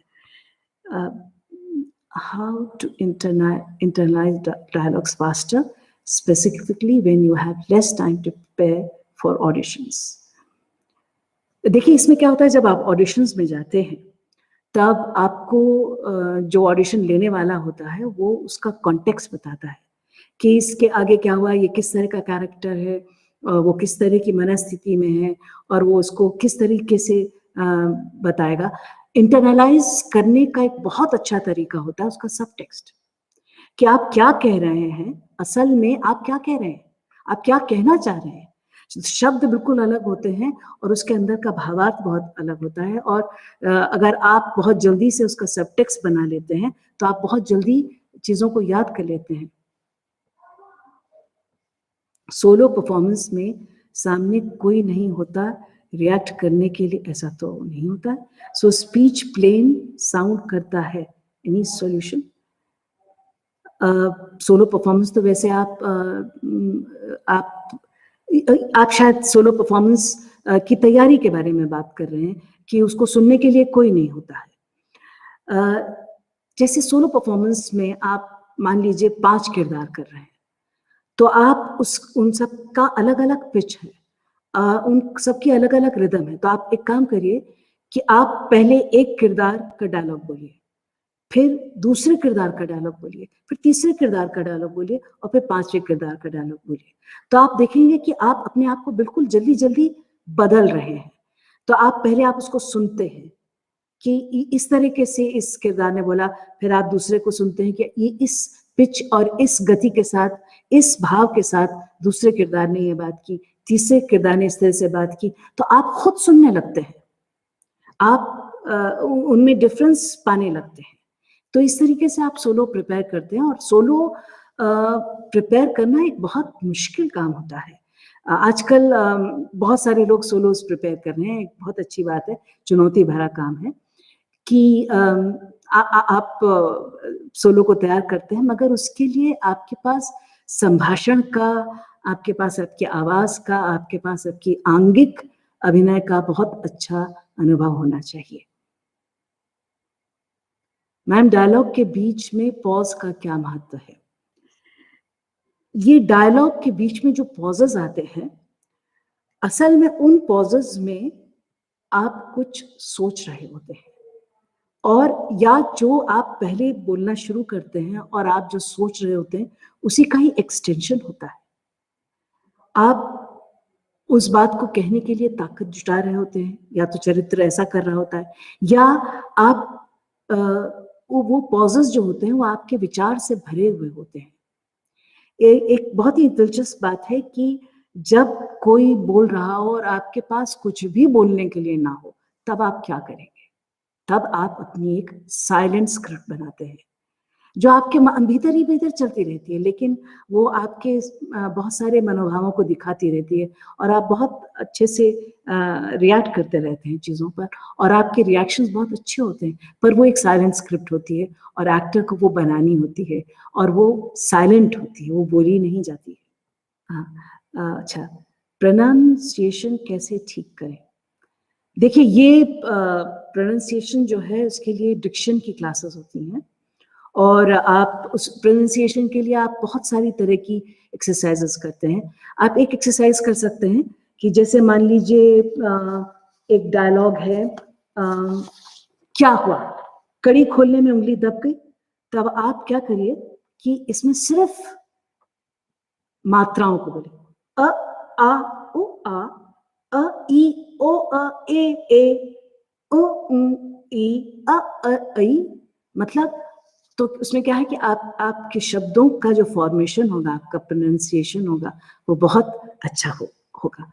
How to internalize dialogues faster, specifically when you have less time to prepare for auditions. देखिए इसमें क्या होता है, जब आप ऑडिशंस में जाते हैं तब आपको जो ऑडिशन लेने वाला होता है वो उसका कॉन्टेक्स्ट बताता है कि इसके आगे क्या हुआ, ये किस तरह का कैरेक्टर है, वो किस तरह की मनस्थिति में है, और वो उसको किस तरीके से बताएगा। इंटरनलाइज करने का एक बहुत अच्छा तरीका होता है उसका सब टेक्स्ट, कि आप क्या कह रहे हैं, असल में आप क्या कह रहे हैं, आप क्या कहना चाह रहे हैं। शब्द बिल्कुल अलग होते हैं और उसके अंदर का भावार्थ बहुत अलग होता है, और अगर आप बहुत जल्दी से उसका सब टेक्स्ट बना लेते हैं तो आप बहुत जल्दी चीज़ों को याद कर लेते हैं। सोलो परफॉर्मेंस में सामने कोई नहीं होता रिएक्ट करने के लिए, ऐसा तो नहीं होता। सो स्पीच प्लेन साउंड करता है, एनी सॉल्यूशन। सोलो परफॉर्मेंस तो वैसे आप शायद सोलो परफॉर्मेंस की तैयारी के बारे में बात कर रहे हैं कि उसको सुनने के लिए कोई नहीं होता है। जैसे सोलो परफॉर्मेंस में आप मान लीजिए 5 किरदार कर रहे हैं, तो आप उन सब का अलग-अलग पिच है, उन सबकी अलग-अलग रिदम है। तो आप एक काम करिए कि आप पहले एक किरदार का डायलॉग बोलिए, फिर दूसरे किरदार का डायलॉग बोलिए, फिर तीसरे किरदार का डायलॉग बोलिए, और फिर 5वें किरदार का डायलॉग बोलिए। तो आप देखेंगे कि आप अपने आप को बिल्कुल जल्दी-जल्दी बदल रहे हैं। तो पहले आप उसको सुनते हैं कि इस तरीके से इस किरदार ने बोला, फिर आप दूसरे को सुनते हैं कि ये इस पिच और इस गति के साथ, इस भाव के साथ दूसरे किरदार ने ये बात की, तीसरे किरदार ने इस तरह से बात की। तो आप खुद सुनने लगते हैं, आप उनमें डिफरेंस पाने लगते हैं। तो इस तरीके से आप सोलो प्रिपेयर करते हैं, और सोलो प्रिपेयर करना एक बहुत मुश्किल काम होता है। आजकल बहुत सारे लोग सोलोज प्रिपेयर कर रहे हैं, एक बहुत अच्छी बात है, चुनौती भरा काम है कि आप सोलो को तैयार करते हैं, मगर उसके लिए आपके पास संभाषण का, आपके पास आपकी आवाज़ का, आपके पास आपकी आंगिक अभिनय का बहुत अच्छा अनुभव होना चाहिए। मैम, डायलॉग के बीच में पॉज का क्या महत्व है? ये डायलॉग के बीच में जो पॉजेस आते हैं, असल में उन पॉजेस में आप कुछ सोच रहे होते हैं, और या जो आप पहले बोलना शुरू करते हैं और आप जो सोच रहे होते हैं उसी का ही एक्सटेंशन होता है। आप उस बात को कहने के लिए ताकत जुटा रहे होते हैं, या तो चरित्र ऐसा कर रहा होता है, या आप वो पॉजेस जो होते हैं वो आपके विचार से भरे हुए होते हैं। एक बहुत ही दिलचस्प बात है कि जब कोई बोल रहा हो और आपके पास कुछ भी बोलने के लिए ना हो, तब आप क्या करेंगे? तब आप अपनी एक साइलेंट स्क्रिप्ट बनाते हैं, जो आपके भीतर ही भीतर चलती रहती है, लेकिन वो आपके बहुत सारे मनोभावों को दिखाती रहती है, और आप बहुत अच्छे से रिएक्ट करते रहते हैं चीज़ों पर, और आपके रिएक्शंस बहुत अच्छे होते हैं, पर वो एक साइलेंट स्क्रिप्ट होती है, और एक्टर को वो बनानी होती है, और वो साइलेंट होती है, वो बोली नहीं जाती है। हाँ, अच्छा, प्रोनाउंसिएशन कैसे ठीक करें? देखिए, ये प्रोनाउंसिएशन जो है उसके लिए डिक्शन की क्लासेस होती हैं, और आप उस प्रोनाउंसिएशन के लिए आप बहुत सारी तरह की एक्सरसाइजेस करते हैं। आप एक एक्सरसाइज कर सकते हैं कि जैसे मान लीजिए एक डायलॉग है, क्या हुआ, कड़ी खोलने में उंगली दब गई, तब आप क्या करिए कि इसमें सिर्फ मात्राओं को बोले, अ आ उ आ, अ ई ओ अ ए उ ई अ ऐ। मतलब तो उसमें क्या है कि आपके शब्दों का जो फॉर्मेशन होगा, आपका प्रोनाउंसिएशन होगा, वो बहुत अच्छा होगा।